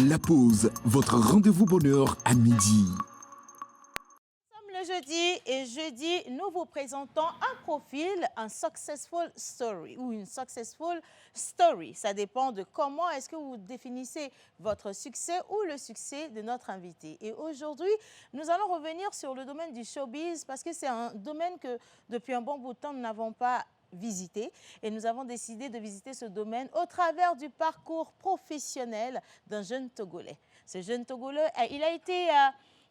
La pause, votre rendez-vous bonheur à midi. Nous sommes le jeudi et jeudi, nous vous présentons un profil, un successful story ou une successful story. Ça dépend de comment est-ce que vous définissez votre succès ou le succès de notre invité. Et aujourd'hui, nous allons revenir sur le domaine du showbiz parce que c'est un domaine que depuis un bon bout de temps, nous n'avons pas visité et nous avons décidé de visiter ce domaine au travers du parcours professionnel d'un jeune Togolais. Ce jeune Togolais, il a été,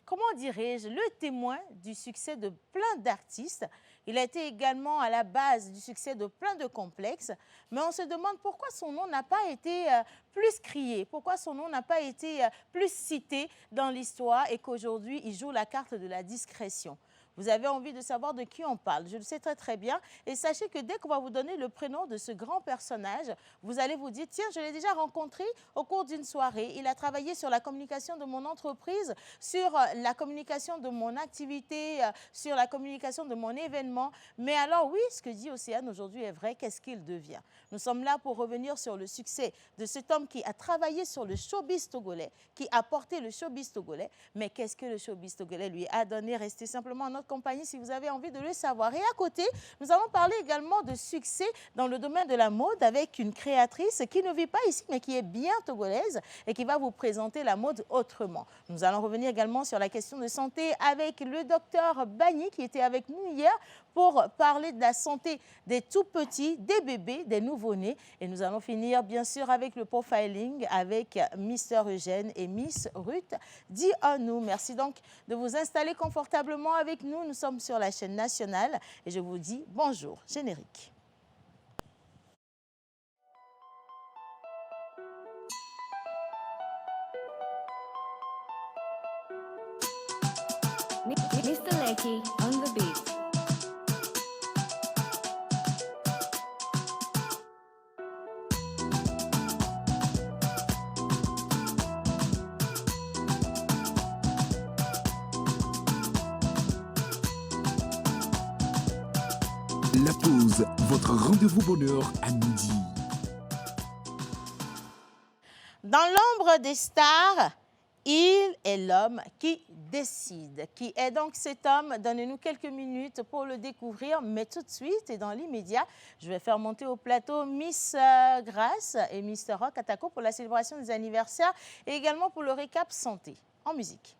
comment dirais-je, le témoin du succès de plein d'artistes. Il a été également à la base du succès de plein de complexes, mais on se demande pourquoi son nom n'a pas été plus crié, pourquoi son nom n'a pas été plus cité dans l'histoire et qu'aujourd'hui, il joue la carte de la discrétion. Vous avez envie de savoir de qui on parle, je le sais très très bien. Et sachez que dès qu'on va vous donner le prénom de ce grand personnage, vous allez vous dire, tiens, je l'ai déjà rencontré au cours d'une soirée. Il a travaillé sur la communication de mon entreprise, sur la communication de mon activité, sur la communication de mon événement. Mais alors oui, ce que dit Océane aujourd'hui est vrai, qu'est-ce qu'il devient? Nous sommes là pour revenir sur le succès de cet homme qui a travaillé sur le showbiz togolais, qui a porté le showbiz togolais. Mais qu'est-ce que le showbiz togolais lui a donné? Restez simplement en notre compagnie si vous avez envie de le savoir. Et à côté, nous allons parler également de succès dans le domaine de la mode avec une créatrice qui ne vit pas ici mais qui est bien togolaise et qui va vous présenter la mode autrement. Nous allons revenir également sur la question de santé avec le docteur Bagny qui était avec nous hier pour parler de la santé des tout-petits, des bébés, des nouveau-nés. Et nous allons finir bien sûr avec le profiling avec Mister Eugène et Miss Ruth Dionou. Merci donc de vous installer confortablement avec nous. Nous sommes sur la chaîne nationale et je vous dis bonjour. Générique. Mr. Lecky on the beat. La pause, votre rendez-vous bonheur à midi. Dans l'ombre des stars, il est l'homme qui décide. Qui est donc cet homme? Donnez-nous quelques minutes pour le découvrir, mais tout de suite et dans l'immédiat, je vais faire monter au plateau Miss Grace et Mr. Rock Atako pour la célébration des anniversaires et également pour le récap santé en musique.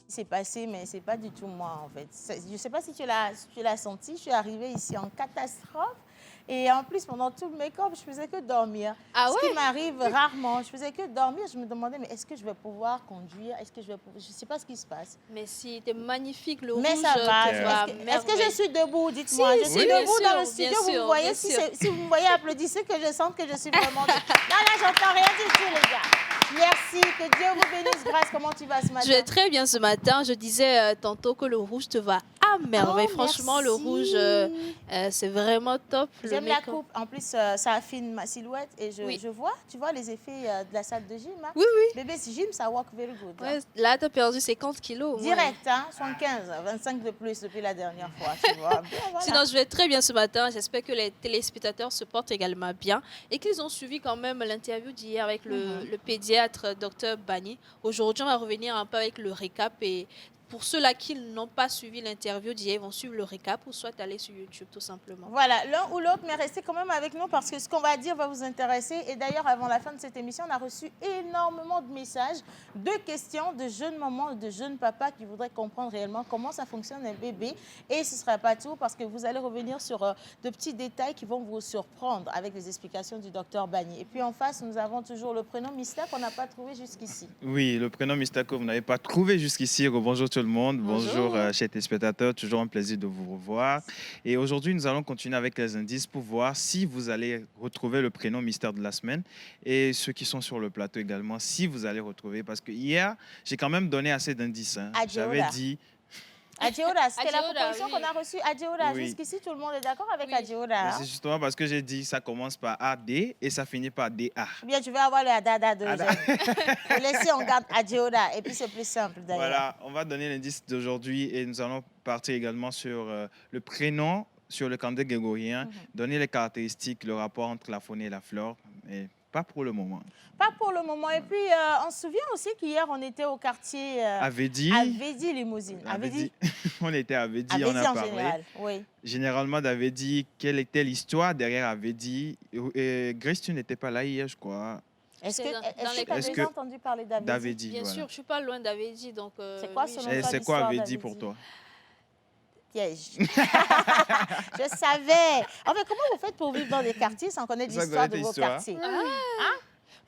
C'est passé, mais c'est pas du tout moi en fait. Je ne sais pas si tu l'as senti, je suis arrivée ici en catastrophe et en plus pendant tout le make-up, je faisais que dormir. Ah Ce ouais? qui m'arrive rarement, je faisais que dormir, je me demandais mais est-ce que je vais pouvoir conduire? Est-ce que je vais pouvoir... Je ne sais pas ce qui se passe. Mais si, t'es magnifique, le Mais rouge ça va. te va Est-ce que je suis debout? Dites-moi. Si, Je suis si, bien debout sûr, dans le bien studio. Vous sûr, me voyez, bien si, sûr. si vous me voyez, applaudissez que je sente que je suis vraiment... Non, là, j'entends rien du tout, les gars. Merci, que Dieu vous bénisse. Grâce, comment tu vas ce matin? Je vais très bien ce matin. Je disais tantôt que le rouge te va à merveille. Oh, Franchement, le merci. rouge, c'est vraiment top. Le J'aime la make-up. coupe. En plus, ça affine ma silhouette et Oui. je vois, tu vois les effets de la salle de gym. Hein? Oui, oui. Bébé, si gym, ça work very good. Ouais, là, t'as perdu 50 kilos. au moins. Direct, hein? 75, 25 de plus depuis la dernière fois, tu vois. Bien, voilà. Sinon, je vais très bien ce matin. J'espère que les téléspectateurs se portent également bien et qu'ils ont suivi quand même l'interview d'hier avec le pédiatre Dr Bagny. Aujourd'hui, on va revenir un peu avec le récap et pour ceux-là qui n'ont pas suivi l'interview d'hier, ils vont suivre le récap ou soit aller sur YouTube tout simplement. Voilà, l'un ou l'autre, mais restez quand même avec nous parce que ce qu'on va dire va vous intéresser. Et d'ailleurs, avant la fin de cette émission, on a reçu énormément de messages, de questions de jeunes mamans, de jeunes papas qui voudraient comprendre réellement comment ça fonctionne un bébé. Et ce ne sera pas tout parce que vous allez revenir sur de petits détails qui vont vous surprendre avec les explications du docteur Bagny. Et puis en face, nous avons toujours le prénom mystère qu'on n'a pas trouvé jusqu'ici. Oui, le prénom mystère que vous n'avez pas trouvé jusqu'ici. Bonjour tout le monde. Bonjour. Bonjour, chers téléspectateurs. Toujours un plaisir de vous revoir. Et aujourd'hui, nous allons continuer avec les indices pour voir si vous allez retrouver le prénom mystère de la semaine et ceux qui sont sur le plateau également, si vous allez retrouver. Parce que hier, j'ai quand même donné assez d'indices. Hein. Adjola. J'avais dit Adjeora, c'était la Adjeora, proposition oui. qu'on a reçue. Adjeora, Oui. jusqu'ici, tout le monde est d'accord avec Oui. Adjeora. Mais Hein? c'est justement parce que j'ai dit ça commence par AD et ça finit par DA. Ou bien tu veux avoir le Adada de Ada. Pour laisser, on garde Adjeora. Et puis c'est plus simple d'ailleurs. Voilà, on va donner l'indice d'aujourd'hui et nous allons partir également sur le prénom, sur le candé grégorien, donner les caractéristiques, le rapport entre la faune et la flore, mais pas pour le moment. Pas pour le moment. Et puis, on se souvient aussi qu'hier, on était au quartier Avedi, Avedi Limousine. Avedi. On était à Avedi, Avedi on a en parlé. général, oui. Généralement d'Avedi, quelle était l'histoire derrière Avedi? Grace, tu n'étais pas là hier, je crois. Est-ce que C'est dans tu as les- Est-ce déjà que- entendu parler d'Avedi? D'Avedi, Bien voilà. sûr, je suis pas loin d'Avedi, donc. C'est quoi oui, selon Et toi c'est quoi l'histoire Avedi pour d'Avedi? toi? Piège. Je savais. En fait, comment vous faites pour vivre dans des quartiers sans connaître Sans l'histoire de connaître vos l'histoire. quartiers? Hein?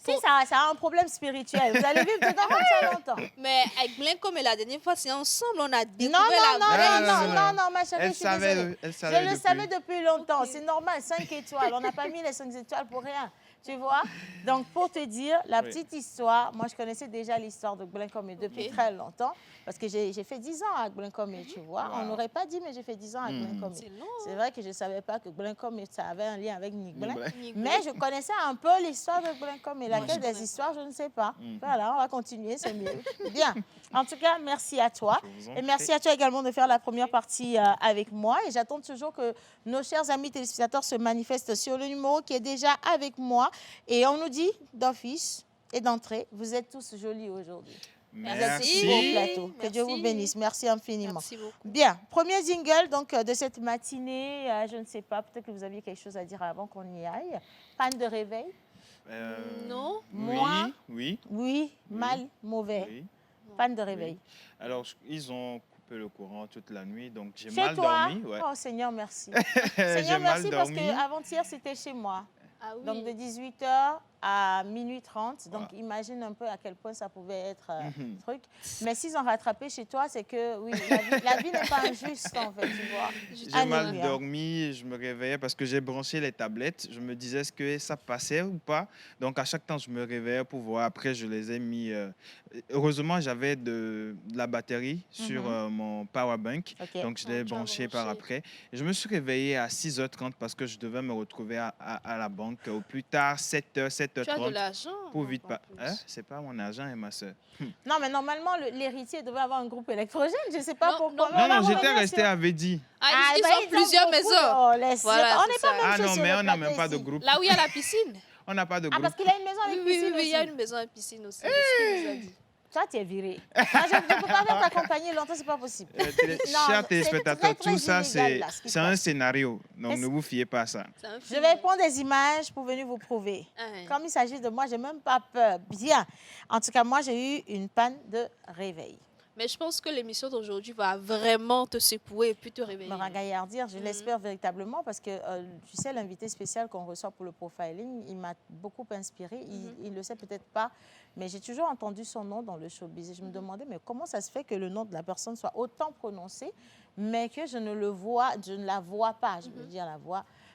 Si ça a un problème spirituel, vous allez vivre dedans comme ça longtemps. Mais avec Blain, comme la dernière fois, c'est ensemble, on a Non, découvert non, non, la non, vraie non, non, ma chérie, Elle je suis désolée. savait, elle Je savait le depuis. savais depuis longtemps. Ok. C'est normal, 5 étoiles. On n'a pas mis les 5 étoiles pour rien. Tu vois? Donc, pour te dire, la Oui. petite histoire, moi, je connaissais déjà l'histoire de Goulenkomé depuis Ok. très longtemps. Parce que j'ai fait 10 ans à Goulenkomé, tu vois. On Wow. n'aurait pas dit, mais j'ai fait 10 ans à Goulenkomé. C'est long. C'est vrai que je ne savais pas que Goulenkomé, ça avait un lien avec Nigblin. Voilà. Mais je connaissais un peu l'histoire de Goulenkomé. Laquelle des histoires, je ne sais pas. Voilà, on va continuer, c'est mieux. Bien. En tout cas, merci à toi. Je vous en Et merci prie. à toi également de faire la première partie avec moi. Et j'attends toujours que nos chers amis téléspectateurs se manifestent sur le numéro qui est déjà avec moi. Et on nous dit d'office et d'entrée, vous êtes tous jolis aujourd'hui. Vous êtes tous beaux au Merci. plateau. Que Dieu vous Merci. bénisse. Merci infiniment. Merci beaucoup. Bien, premier jingle donc, de cette matinée. Je ne sais pas, peut-être que vous aviez quelque chose à dire avant qu'on y aille. Panne de réveil? Non. Moi? Oui, Oui, mal, mauvais. oui. Panne de réveil. Alors, ils ont coupé le courant toute la nuit, donc j'ai Chez mal toi? dormi. Ouais. Oh Seigneur, merci. J'ai Seigneur, mal merci parce dormi. qu'avant-hier, c'était chez moi. Ah oui. Donc de 18h à minuit 30. Donc Wow. imagine un peu à quel point ça pouvait être Mhm. truc. Mais s'ils ont rattrapé chez toi, c'est que oui, la vie n'est pas injuste en fait, tu vois. J'ai mal Alléluia. dormi, je me réveillais parce que j'ai branché les tablettes. Je me disais est-ce que ça passait ou pas. Donc à chaque temps, je me réveillais pour voir. Après, je les ai mis. Heureusement, j'avais de la batterie sur mon power bank. Ok. Donc je l'ai tu as branché par branché. après. Et je me suis réveillé à 6h30 parce que je devais me retrouver à la banque au plus tard 7h, Tu as de 7h30. l'argent. Pour donc, vite en pas. plus. Hein? C'est pas mon argent et ma soeur. Non, mais normalement, l'héritier devait avoir un groupe électrogène. Je ne sais pas Non, pourquoi. non, Mais on Non, va non, j'étais revenir resté sur- à Vedi. Ah, Ah, ils ben, ont plusieurs beaucoup maisons. de- Oh, laisse- Voilà, on c'est n'est pas ça. même Ah chose non, sur mais le on n'a même plateau pas de ici. groupe. Là où il y a la piscine. On n'a pas de Ah, groupe. parce qu'il a une maison avec Oui, oui, piscine oui, il y a aussi. une maison à piscine aussi. c'est ce qu'il nous a dit. Toi, tu es viré. Moi, je ne peux pas même t'accompagner longtemps, c'est pas possible. Non, Chers c'est téléspectateurs, très, tout ça, très illégal, c'est là, ce qui se c'est un passe. scénario. Donc Est-ce- ne vous fiez pas à ça. C'est un Je film. vais prendre des images pour venir vous prouver. Ah, Comme il s'agit de moi, j'ai même pas peur. Bien. En tout cas, moi, j'ai eu une panne de réveil. Mais je pense que l'émission d'aujourd'hui va vraiment te secouer et puis te réveiller. Me ragaillardir, je l'espère véritablement parce que, tu sais, l'invité spécial qu'on reçoit pour le profiling, il m'a beaucoup inspiré. Il le sait peut-être pas, mais j'ai toujours entendu son nom dans le showbiz. Et je me demandais, mais comment ça se fait que le nom de la personne soit autant prononcé, mais que je ne la vois pas. Je veux dire,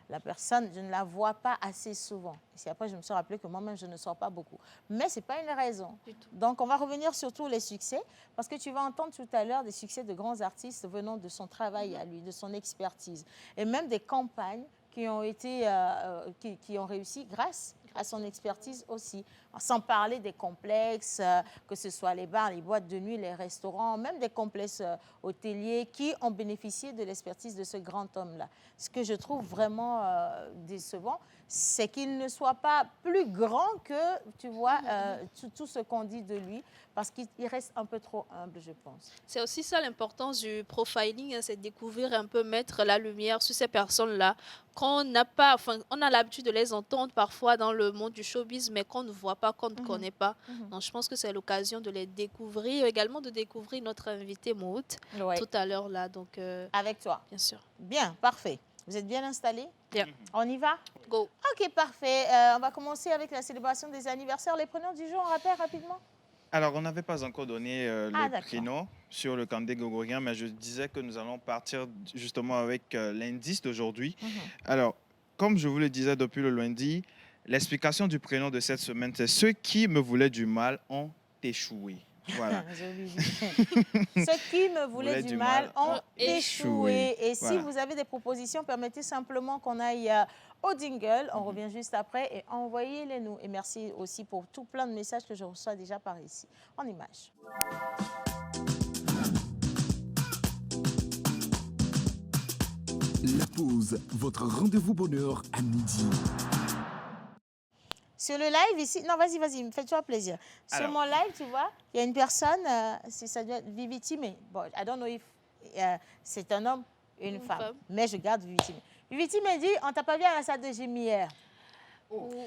la personne, je ne la vois pas assez souvent. Et c'est après, je me suis rappelé que moi-même, je ne sors pas beaucoup. Mais ce n'est pas une raison. Du tout. Donc, on va revenir sur tous les succès, parce que tu vas entendre tout à l'heure des succès de grands artistes venant de son travail à lui, de son expertise, et même des campagnes qui ont été, qui ont réussi grâce à son expertise aussi. Sans parler des complexes, que ce soit les bars, les boîtes de nuit, les restaurants, même des complexes hôteliers qui ont bénéficié de l'expertise de ce grand homme-là. Ce que je trouve vraiment décevant, c'est qu'il ne soit pas plus grand que, tu vois, tout ce qu'on dit de lui, parce qu'il reste un peu trop humble, je pense. C'est aussi ça l'importance du profiling, hein, c'est de découvrir un peu, mettre la lumière sur ces personnes-là qu'on n'a pas, enfin, on a l'habitude de les entendre parfois dans le monde du showbiz, mais qu'on ne voit pas, qu'on ne connaît pas. Donc, je pense que c'est l'occasion de les découvrir, également de découvrir notre invité Maud Ouais. tout à l'heure là. Donc, Avec toi. bien sûr. Bien, parfait. Vous êtes bien installés? Bien. On y va? Go. Ok, parfait. On va commencer avec la célébration des anniversaires. Les prénoms du jour, on rappelle rapidement? Alors, on n'avait pas encore donné Ah, les d'accord. prénoms sur le candé grégorien, mais je disais que nous allons partir justement avec l'indice d'aujourd'hui. Alors, comme je vous le disais depuis le lundi, l'explication du prénom de cette semaine, c'est ceux qui me voulaient du mal ont échoué. Voilà. Joli. Ceux qui me voulaient du mal ont échoué. Et si Voilà. vous avez des propositions, permettez simplement qu'on aille au jingle. On revient juste après et envoyez-les nous. Et merci aussi pour tout plein de messages que je reçois déjà par ici. En images. La pause, votre rendez-vous bonheur à midi. Sur le live ici, non, vas-y, fais-toi plaisir. Sur Alors. mon live, tu vois, il y a une personne, si ça doit être Vivitime. Bon, I don't know if c'est un homme ou une femme, mais je garde Vivitime. Vivitime dit, on t'a pas vu à la salle de gym hier.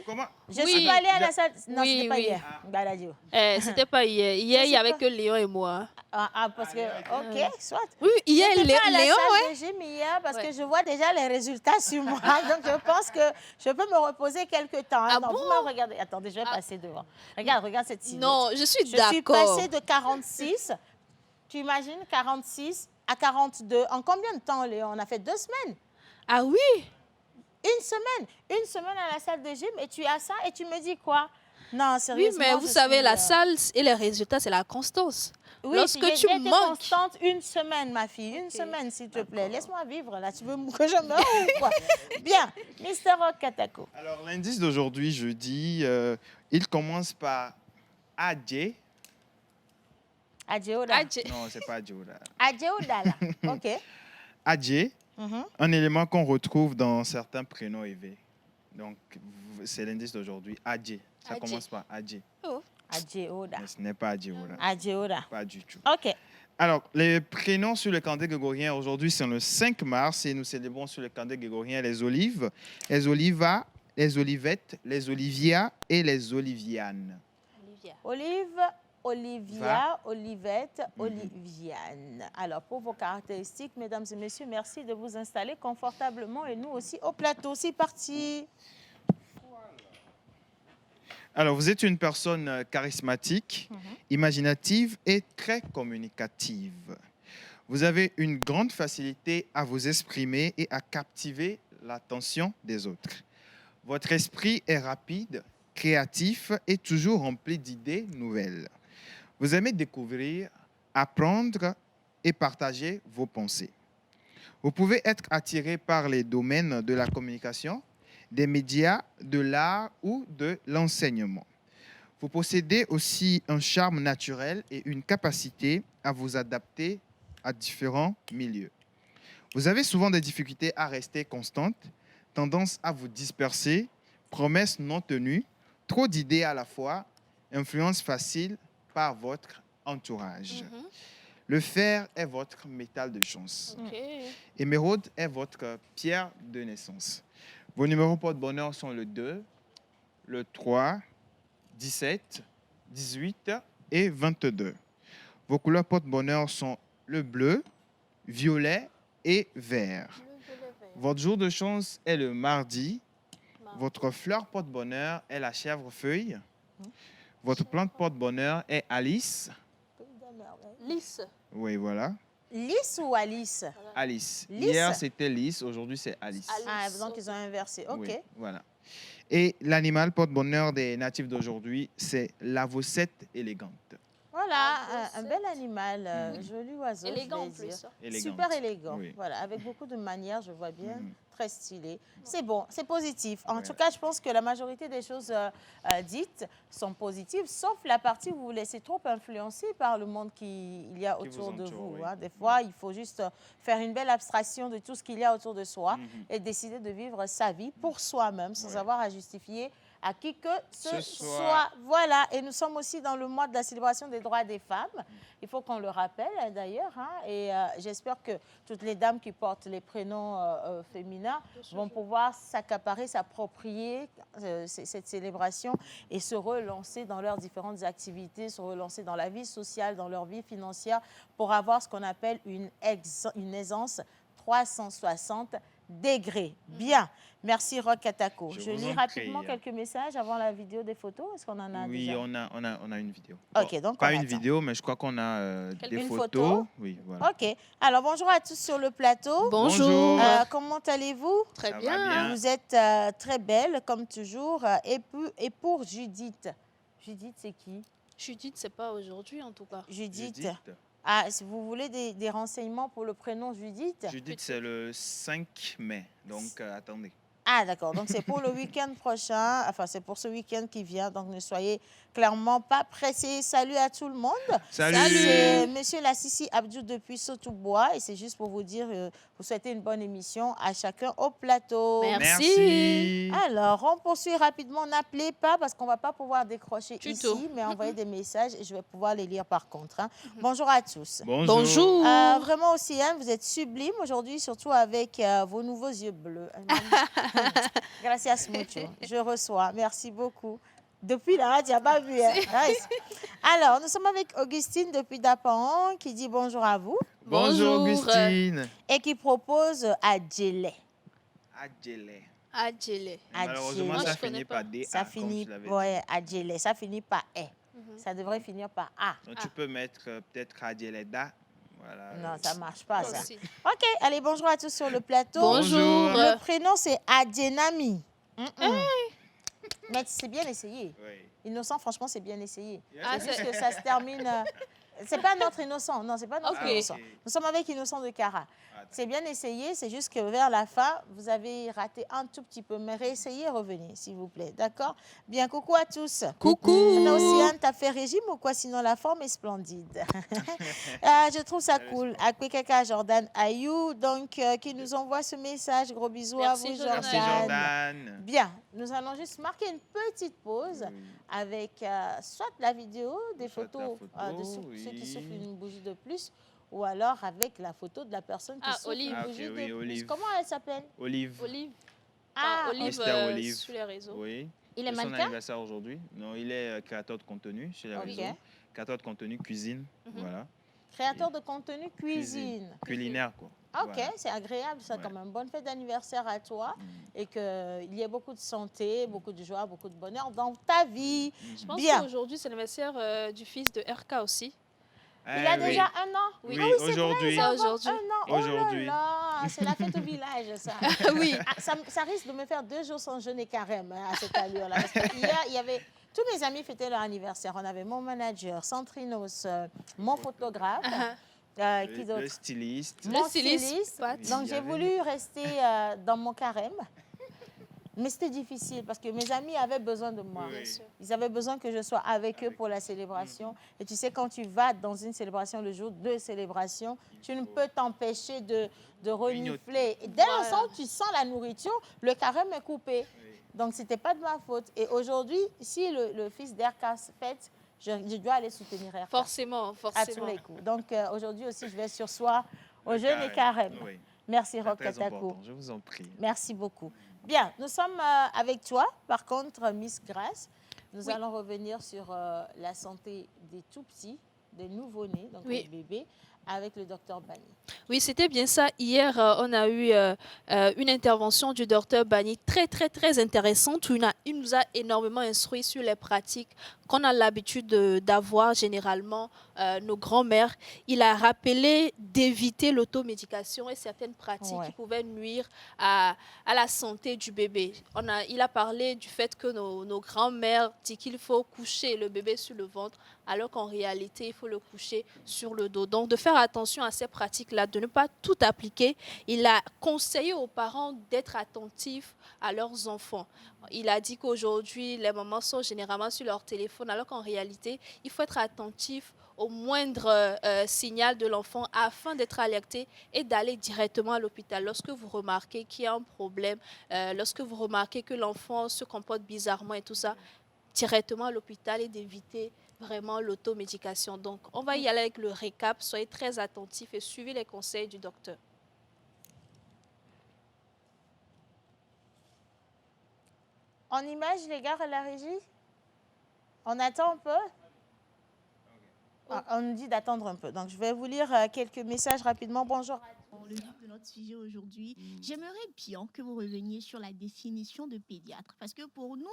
Comment? Je suis pas allée à la salle. Non, Oui, c'était pas oui. hier. Baladio. C'était pas hier. Hier, il y sais avait pas. que Léon et moi. Parce que, ok, soit. Oui, hier, J'étais pas à la Léon, salle ouais. de gym hier parce Ouais. que je vois déjà les résultats sur moi. Donc, je pense que je peux me reposer quelques temps. Ah Non, bon? vous m'avez regardé. Attendez, je vais passer devant. Regarde cette silhouette. Non, je suis Je suis d'accord. passée de 46, tu imagines, 46 à 42. En combien de temps, Léon? On a fait 2 semaines. Ah oui? Une semaine à la salle de gym et tu as ça et tu me dis quoi? Non, Oui, sérieusement. mais vous je savez, suis, la salle et les résultats, c'est la constance. Oui, Lorsque j'ai tu été manques. constante une semaine, ma fille. Une semaine, s'il te plaît. Laisse-moi vivre, là. Tu veux que je meure ou quoi? Bien. Mister Rock Katako. Alors, l'indice d'aujourd'hui, jeudi, il commence par AJ. Adjeoda. Non, c'est pas Adjola. Adjeoda, là. OK. AJ, Mhm. un élément qu'on retrouve dans certains prénoms élevés. Donc, c'est l'indice d'aujourd'hui. AJ. Ça AJ. commence par AJ. Adjeoda. Mais ce n'est pas Adjola. Adjeoda. Pas du tout. OK. Alors, les prénoms sur le calendrier grégorien aujourd'hui, c'est le 5 mars et nous célébrons sur le calendrier grégorien les olives, les olivas, les olivettes, les olivias et les olivianes. Olive, Olivia, Olivette, Oliviane. Alors, pour vos caractéristiques, mesdames et messieurs, merci de vous installer confortablement et nous aussi au plateau. C'est parti. Alors, vous êtes une personne charismatique, imaginative et très communicative. Vous avez une grande facilité à vous exprimer et à captiver l'attention des autres. Votre esprit est rapide, créatif et toujours rempli d'idées nouvelles. Vous aimez découvrir, apprendre et partager vos pensées. Vous pouvez être attiré par les domaines de la communication, des médias, de l'art ou de l'enseignement. Vous possédez aussi un charme naturel et une capacité à vous adapter à différents milieux. Vous avez souvent des difficultés à rester constante, tendance à vous disperser, promesses non tenues, trop d'idées à la fois, influence facile par votre entourage. Le fer est votre métal de chance. Ok. Émeraude est votre pierre de naissance. Vos numéros porte-bonheur sont le 2, le 3, 17, 18 et 22. Vos couleurs porte-bonheur sont le bleu, violet et vert. Votre jour de chance est le mardi. Votre fleur porte-bonheur est la chèvrefeuille. Votre plante porte-bonheur est Alice. Lisse. Oui, voilà. Lys ou Alice? Alice. Lys. Hier, c'était Lys. Aujourd'hui, c'est Alice. Ah, donc ils ont inversé. OK. Oui, voilà. Et l'animal porte-bonheur des natifs d'aujourd'hui, c'est l'avocette élégante. Voilà, un bel animal, joli oiseau. Élégant je en vais plus. dire. Élégante. Super élégant. Oui. Voilà, avec beaucoup de manières, je vois bien. Mhm. Très stylé. C'est bon, c'est positif. En Ouais. tout cas, je pense que la majorité des choses dites sont positives, sauf la partie où vous vous laissez trop influencer par le monde qu'il y a Qui autour vous de entoure, vous. oui. Hein. Des fois, il faut juste faire une belle abstraction de tout ce qu'il y a autour de soi Mhm. et décider de vivre sa vie pour soi-même, sans Ouais. avoir à justifier à qui que ce Ce soit. soit. Voilà, et nous sommes aussi dans le mois de la célébration des droits des femmes. Il faut qu'on le rappelle d'ailleurs. Hein, et j'espère que toutes les dames qui portent les prénoms féminins vont pouvoir s'accaparer, s'approprier cette célébration et se relancer dans leurs différentes activités, se relancer dans la vie sociale, dans leur vie financière pour avoir ce qu'on appelle une aisance 360 degrés. Bien. Merci Rock Katako. Je Je vous lis en rapidement prie. quelques messages avant la vidéo des photos. Est-ce qu'on en a Oui, déjà? on a une vidéo. Ok, Bon, donc pas on une attend. vidéo, mais je crois qu'on a des Une photos. photo? Oui, voilà. Ok. Alors, bonjour à tous sur le plateau. Bonjour. Comment allez-vous? Très Ça va bien. bien. Vous êtes très belle, comme toujours. Et pour Judith. Judith, c'est qui? Judith, c'est pas aujourd'hui en tout cas. Judith. Ah, si vous voulez des renseignements pour le prénom Judith? Judith, c'est le 5 mai. Donc, attendez. Ah, d'accord. Donc, c'est pour le week-end prochain. Enfin, c'est pour ce week-end qui vient. Donc, ne soyez clairement pas pressés. Salut à tout le monde. Salut. C'est Monsieur Lassissi Abdou depuis Sotobois. Et c'est juste pour vous dire, vous souhaitez une bonne émission à chacun au plateau. Merci. Alors, on poursuit rapidement. N'appelez pas parce qu'on ne va pas pouvoir décrocher Du ici, tout. mais envoyez des messages et je vais pouvoir les lire par contre. Hein. Bonjour à tous. Bonjour. Vraiment aussi, hein, vous êtes sublime aujourd'hui, surtout avec vos nouveaux yeux bleus. Gracias mucho. Je reçois. Merci beaucoup. Depuis là, tu n'as pas vu. Hein? Nice. Alors, nous sommes avec Augustine depuis Dapan qui dit bonjour à vous Bonjour, Augustine. et qui propose Adjele. Adjele. Adjele. Malheureusement, Moi, ça je connais finit pas. par D. Ça finit, ouais, Adjele. Ça finit par E. Ça devrait finir par A. Donc, tu peux mettre peut-être Adjeleda. Voilà. Non, ça ne marche pas, ça. Aussi. OK, allez, bonjour à tous sur le plateau. Bonjour. Le prénom, c'est Adjenami. Mais c'est bien essayé. Oui. Innocent, franchement, c'est bien essayé. Ah, C'est juste que ça se termine... c'est pas notre innocent. Non, c'est pas notre Ok. innocent. Nous sommes avec Innocent de Cara. C'est bien essayé, c'est juste que vers la fin, vous avez raté un tout petit peu. Mais réessayez, revenez, s'il vous plaît. D'accord? Bien, coucou à tous. Coucou. Océane, t'as fait régime ou quoi? Sinon, la forme est splendide. Je trouve ça cool. Akwekaka Jordan Ayou, donc, qui nous envoie ce message. Gros bisous Merci, à vous, Jordan. Merci, Jordan. Bien, nous allons juste marquer une petite pause avec soit la vidéo, des Soit la photos photo, de ceux qui oui. soufflent une bougie de plus, ou alors avec la photo de la personne qui Ah, souffle Olive. une Ah, ok, bougie oui, de plus. Olive. Comment elle s'appelle? Olive. Olive. Ah, Olive, Mister Olive. sur les réseaux. Oui. il est C'est son mannequin? anniversaire aujourd'hui. Non, il est créateur de contenu chez les Ok. réseaux. Créateur de contenu cuisine. Voilà. Créateur de contenu cuisine. Culinaire, quoi. Ok, Voilà. c'est agréable ça Ouais. quand même. Bonne fête d'anniversaire à toi et qu'il y ait beaucoup de santé, beaucoup de joie, beaucoup de bonheur dans ta vie. Je pense Bien. qu'aujourd'hui, c'est l'anniversaire du fils de RK aussi. Il a Eh oui. déjà un an? Oui, Ah oui, c'est vrai, aujourd'hui. il va avoir Aujourd'hui. un an. Aujourd'hui. Oh là là, c'est la fête au village, ça. Oui. Ah, ça risque de me faire 2 jours sans jeûner carême hein, à cette allure-là. Parce que hier, il y avait... Tous mes amis fêtaient leur anniversaire. On avait mon manager, Centrinos, mon photographe, qui Le d'autre? styliste. Mon Le styliste, styliste. Pat. Donc, Il y j'ai avait- voulu rester dans mon carême. Mais c'était difficile parce que mes amis avaient besoin de moi. Oui. Bien sûr. Ils avaient besoin que je sois avec eux pour la célébration. Et tu sais, quand tu vas dans une célébration, le jour de célébration, tu ne peux t'empêcher de renifler. Et dès l'instant où tu sens la nourriture, le carême est coupé. Donc, ce n'était pas de ma faute. Et aujourd'hui, si le fils d'Erka fête, je dois aller soutenir Erka Forcément, à tous forcément. les coups. Donc, aujourd'hui aussi, je vais sursoir au jeûne et carême. Oui. Merci, C'est Rock très Katako. important. Je vous en prie. Merci beaucoup. Bien, nous sommes avec toi. Par contre, Miss Grace, nous Oui. allons revenir sur la santé des tout-petits, des nouveau-nés, donc Oui. les bébés, avec le docteur Bani. Oui, c'était bien ça. Hier, on a eu une intervention du docteur Bani très, très, très intéressante. Où il nous a énormément instruit sur les pratiques qu'on a l'habitude d'avoir généralement nos grands-mères. Il a rappelé d'éviter l'automédication et certaines pratiques Ouais. qui pouvaient nuire à la santé du bébé. Il a parlé du fait que nos grands-mères disent qu'il faut coucher le bébé sur le ventre, alors qu'en réalité, il faut le coucher sur le dos. Donc, de faire attention à ces pratiques-là, de ne pas tout appliquer. Il a conseillé aux parents d'être attentifs à leurs enfants. Il a dit qu'aujourd'hui, les mamans sont généralement sur leur téléphone, alors qu'en réalité, il faut être attentif au moindre signal de l'enfant afin d'être alerté et d'aller directement à l'hôpital. Lorsque vous remarquez qu'il y a un problème, lorsque vous remarquez que l'enfant se comporte bizarrement et tout ça, directement à l'hôpital et d'éviter vraiment l'automédication. Donc, on va y aller avec le récap. Soyez très attentifs et suivez les conseils du docteur. En image, les gars, à la régie? On attend un peu? Ah, on nous dit d'attendre un peu. Donc, je vais vous lire quelques messages rapidement. Bonjour. Pour le vif de notre sujet aujourd'hui, j'aimerais bien que vous reveniez sur la définition de pédiatre. Parce que pour nous,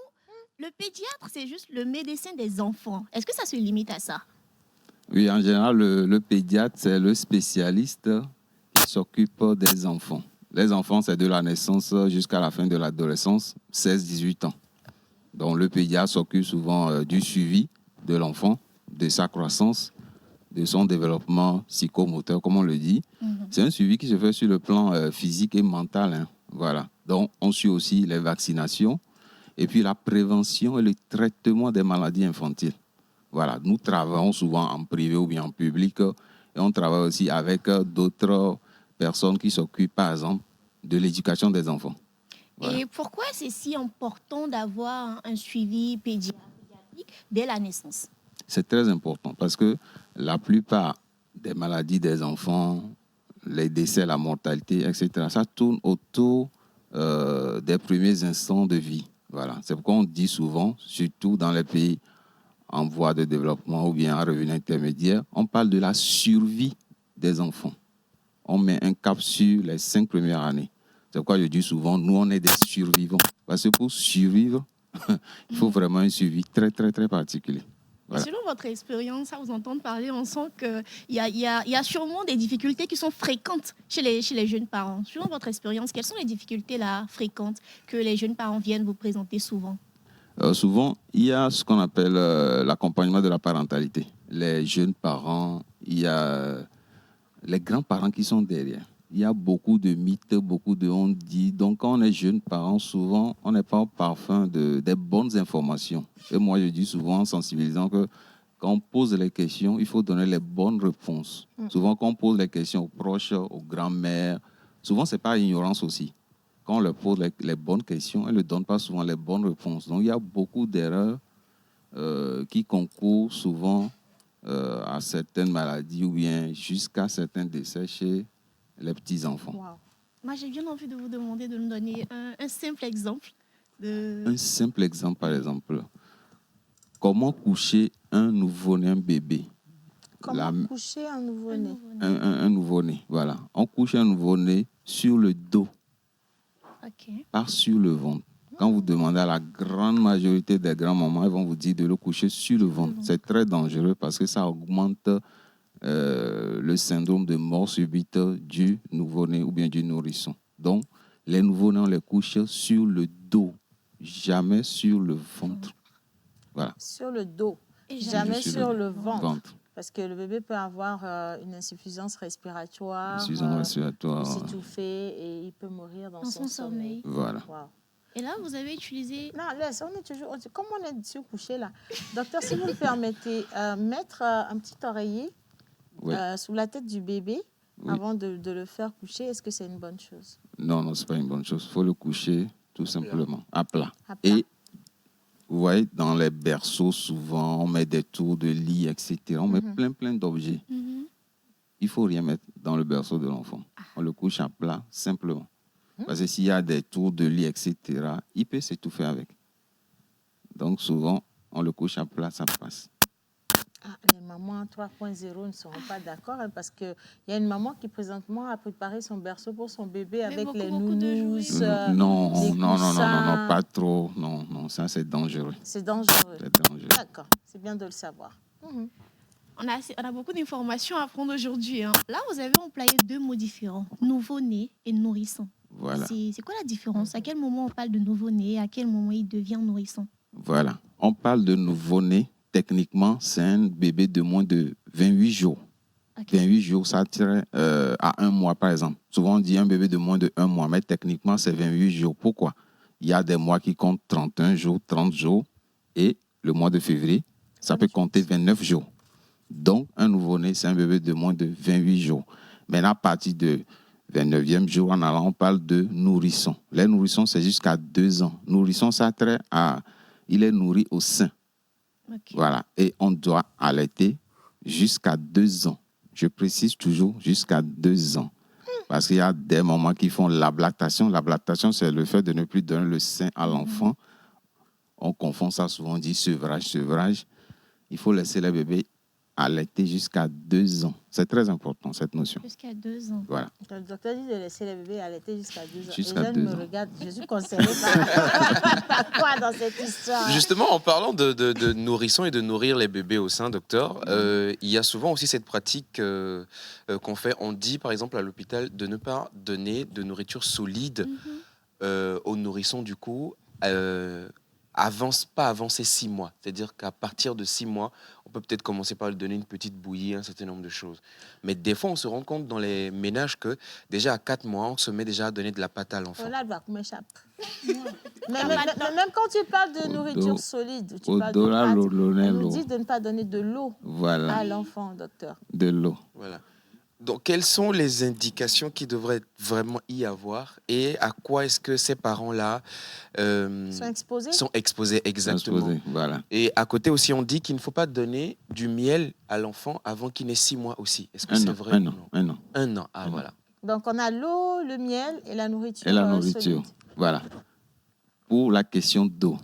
le pédiatre, c'est juste le médecin des enfants. Est-ce que ça se limite à ça? Oui, en général, le pédiatre, c'est le spécialiste qui s'occupe des enfants. Les enfants, c'est de la naissance jusqu'à la fin de l'adolescence, 16-18 ans. Donc, le pédiatre s'occupe souvent du suivi de l'enfant de sa croissance, de son développement psychomoteur, comme on le dit. C'est un suivi qui se fait sur le plan physique et mental. Hein. Voilà. Donc, on suit aussi les vaccinations et puis la prévention et le traitement des maladies infantiles. Voilà. Nous travaillons souvent en privé ou bien en public et on travaille aussi avec d'autres personnes qui s'occupent, par exemple, de l'éducation des enfants. Voilà. Et pourquoi c'est si important d'avoir un suivi pédiatrique dès la naissance? C'est très important parce que la plupart des maladies des enfants, les décès, la mortalité, etc., ça tourne autour des premiers instants de vie. Voilà. C'est pourquoi on dit souvent, surtout dans les pays en voie de développement ou bien à revenu intermédiaire, on parle de la survie des enfants. On met un cap sur les 5 premières années. C'est pourquoi je dis souvent, nous, on est des survivants. Parce que pour survivre, il faut vraiment un suivi très, très, très particulier. Voilà. Selon votre expérience, à vous entendre parler, on sent qu'il y a sûrement des difficultés qui sont fréquentes chez les jeunes parents. Selon votre expérience, quelles sont les difficultés là, fréquentes que les jeunes parents viennent vous présenter souvent? Souvent, il y a ce qu'on appelle l'accompagnement de la parentalité. Les jeunes parents, il y a les grands-parents qui sont derrière. Il y a beaucoup de mythes, beaucoup de on dit. Donc, quand on est jeune parent, souvent, on n'est pas au parfum des bonnes informations. Et moi, je dis souvent en sensibilisant que quand on pose les questions, il faut donner les bonnes réponses. Souvent, quand on pose les questions aux proches, aux grands-mères, souvent, ce n'est pas ignorance aussi. Quand on leur pose les bonnes questions, elles ne donnent pas souvent les bonnes réponses. Donc, il y a beaucoup d'erreurs qui concourent souvent à certaines maladies ou bien jusqu'à certains décès chez les petits-enfants. Wow. Moi, j'ai bien envie de vous demander de nous donner un simple exemple. Un simple exemple, par exemple. Comment coucher un nouveau-né, un bébé? Comment coucher un nouveau-né? Un nouveau-né, voilà. On couche un nouveau-né sur le dos, pas sur le ventre. Quand vous demandez à la grande majorité des grands-mamans, ils vont vous dire de le coucher sur le ventre. C'est très dangereux parce que ça augmente le syndrome de mort subite du nouveau-né ou bien du nourrisson. Donc, les nouveau-nés, on les couche sur le dos, jamais sur le ventre. Voilà. Sur le dos, jamais sur le ventre. Parce que le bébé peut avoir une insuffisance respiratoire, s'étouffer et il peut mourir dans son sommeil. Voilà. Wow. Et là, vous avez utilisé... Non, laisse, on est toujours... Comme on est sur couché là. Docteur, si vous me permettez, mettre un petit oreiller sous la tête du bébé avant de le faire coucher, est-ce que c'est une bonne chose? Non, non, ce n'est pas une bonne chose. Il faut le coucher tout simplement à plat. À plat. Et vous voyez, dans les berceaux, souvent, on met des tours de lit, etc. On met plein d'objets. Il ne faut rien mettre dans le berceau de l'enfant. On le couche à plat, simplement. Parce que s'il y a des tours de lit, etc., il peut s'étouffer avec. Donc, souvent, on le couche à plat, ça passe. Les mamans 3.0 ne seront pas d'accord parce qu'il y a une maman qui présentement a préparé son berceau pour son bébé avec les nounous. Non, pas trop. Non, ça c'est dangereux. C'est dangereux. D'accord, c'est bien de le savoir. On a beaucoup d'informations à prendre aujourd'hui. Hein. Là, vous avez employé 2 mots différents, nouveau-né et nourrisson. Voilà. C'est quoi la différence? À quel moment on parle de nouveau-né? À quel moment il devient nourrisson? Voilà. On parle de nouveau-né. Techniquement, c'est un bébé de moins de 28 jours. 28 jours, ça tire à 1 mois, par exemple. Souvent, on dit un bébé de moins de 1 mois, mais techniquement, c'est 28 jours. Pourquoi? Il y a des mois qui comptent 31 jours, 30 jours, et le mois de février, ça peut compter 29 jours. Donc, un nouveau-né, c'est un bébé de moins de 28 jours. Maintenant, à partir de 29e jour en allant, on parle de nourrisson. Les nourrissons, c'est jusqu'à 2 ans. Nourrisson, ça trait à... Il est nourri au sein. Voilà. Et on doit allaiter jusqu'à 2 ans. Je précise toujours jusqu'à 2 ans. Parce qu'il y a des mamans qui font l'ablactation. L'ablactation, c'est le fait de ne plus donner le sein à l'enfant. On confond ça souvent, on dit sevrage. Il faut laisser le bébé allaiter jusqu'à 2 ans. C'est très important, cette notion. Jusqu'à 2 ans. Voilà. Le docteur dit de laisser les bébés allaiter jusqu'à 2 ans. Jusqu'à les jeunes 2 me ans. regardent, je suis concernée par quoi dans cette histoire? Justement, en parlant de nourrissons et de nourrir les bébés au sein, docteur, il y a souvent aussi cette pratique qu'on fait. On dit, par exemple, à l'hôpital, de ne pas donner de nourriture solide aux nourrissons, du coup, pas avancer 6 mois. C'est-à-dire qu'à partir de 6 mois, on peut peut-être commencer par lui donner une petite bouillie, un certain nombre de choses. Mais des fois, on se rend compte dans les ménages que déjà à 4 mois, on se met déjà à donner de la pâte à l'enfant. Là, elle va m'échapper. Même quand tu parles de nourriture solide, tu parles de Au-delà, pâtes, l'eau, on nous dit de ne pas donner de l'eau voilà, à l'enfant, docteur. de l'eau. Voilà. Donc, quelles sont les indications qui devraient vraiment y avoir et à quoi est-ce que ces parents-là Sont exposés exactement. Exposé, voilà. Et à côté aussi, on dit qu'il ne faut pas donner du miel à l'enfant avant qu'il n'ait 6 mois aussi. Est-ce que c'est vrai? Un an. Un an, ah voilà. Donc, on a l'eau, le miel et la nourriture. Et la nourriture. solide. Voilà. Pour la question d'eau,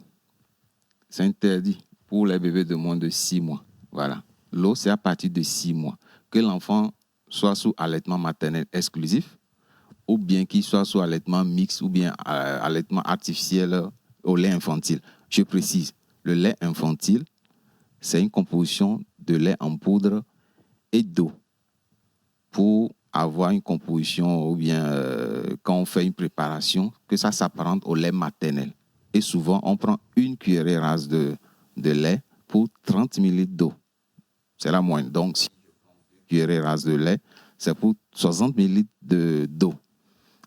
c'est interdit pour les bébés de moins de 6 mois. Voilà. L'eau, c'est à partir de 6 mois. Que l'enfant soit sous allaitement maternel exclusif ou bien qu'il soit sous allaitement mixte ou bien allaitement artificiel au lait infantile. Je précise, le lait infantile, c'est une composition de lait en poudre et d'eau. Pour avoir une composition ou bien quand on fait une préparation, que ça s'apparente au lait maternel. Et souvent, on prend une cuillerée rase de lait pour 30 ml d'eau. C'est la moyenne. Donc, si une cuillerée rase de lait, c'est pour 60 ml d'eau.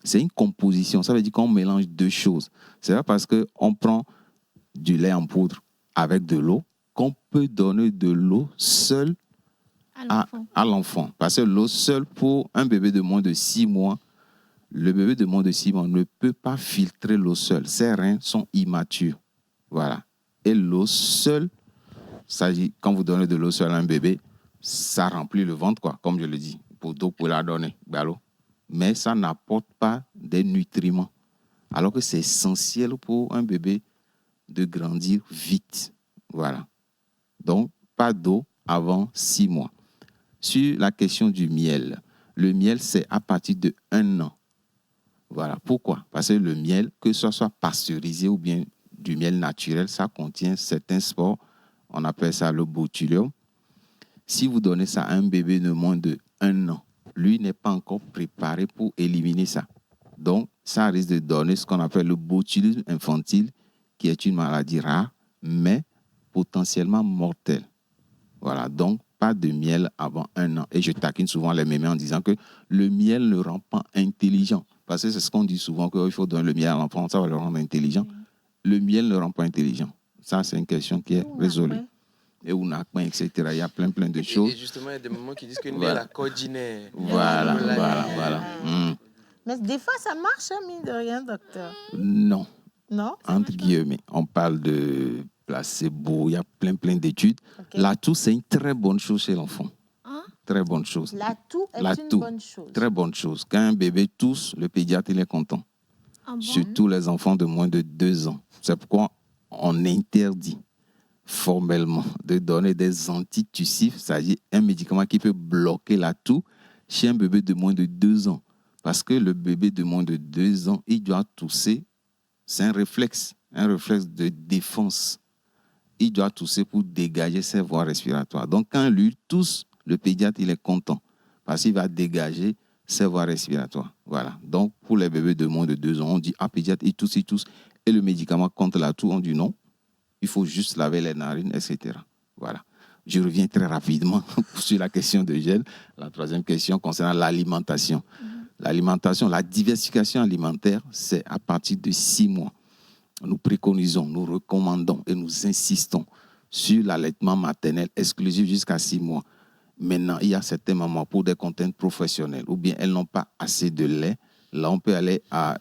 C'est une composition. Ça veut dire qu'on mélange deux choses. C'est pas parce qu'on prend du lait en poudre avec de l'eau qu'on peut donner de l'eau seule à l'enfant. Parce que l'eau seule pour un bébé de moins de 6 mois, le bébé de moins de 6 mois ne peut pas filtrer l'eau seule. Ses reins sont immatures. Voilà. Et l'eau seule, ça dit, quand vous donnez de l'eau seule à un bébé, ça remplit le ventre, quoi, comme je le dis, pour la donner. Ballot. Mais ça n'apporte pas des nutriments. Alors que c'est essentiel pour un bébé de grandir vite. Voilà. Donc, pas d'eau avant 6 mois. Sur la question du miel, le miel, c'est à partir de 1 an. Voilà. Pourquoi? Parce que le miel, que ce soit pasteurisé ou bien du miel naturel, ça contient certains spores. On appelle ça le botulium. Si vous donnez ça à un bébé de moins de 1 an, lui n'est pas encore préparé pour éliminer ça. Donc, ça risque de donner ce qu'on appelle le botulisme infantile, qui est une maladie rare, mais potentiellement mortelle. Voilà, donc pas de miel avant 1 an. Et je taquine souvent les mémés en disant que le miel ne rend pas intelligent. Parce que c'est ce qu'on dit souvent, qu'il faut donner le miel à l'enfant, ça va le rendre intelligent. Le miel ne rend pas intelligent. Ça, c'est une question qui est résolue. Et Ounakman, etc. Il y a plein de choses. Et justement, il y a des moments qui disent que voilà. La cordinaire. Voilà. Mais des fois, ça marche, hein, mine de rien, docteur. Non. Non? Entre guillemets, on parle de placebo, il y a plein d'études. Okay. L'atout, c'est une très bonne chose chez l'enfant. Hein? Très bonne chose. L'atout est une bonne chose. Très bonne chose. Quand un bébé tousse, le pédiatre, il est content. Ah bon? Surtout les enfants de moins de 2 ans. C'est pourquoi on interdit formellement de donner des antitussifs, c'est-à-dire un médicament qui peut bloquer la toux chez un bébé de moins de 2 ans. Parce que le bébé de moins de 2 ans, il doit tousser. C'est un réflexe de défense. Il doit tousser pour dégager ses voies respiratoires. Donc, quand lui tousse, le pédiatre, il est content parce qu'il va dégager ses voies respiratoires. Voilà. Donc, pour les bébés de moins de 2 ans, on dit, pédiatre, il tousse. Et le médicament contre la toux, on dit non. Il faut juste laver les narines, etc. Voilà. Je reviens très rapidement sur la question de gel. La troisième question concernant l'alimentation. L'alimentation, la diversification alimentaire, c'est à partir de 6 mois. Nous préconisons, nous recommandons et nous insistons sur l'allaitement maternel exclusif jusqu'à 6 mois. Maintenant, il y a certains mamans pour des contraintes professionnelles ou bien elles n'ont pas assez de lait. Là, on peut aller à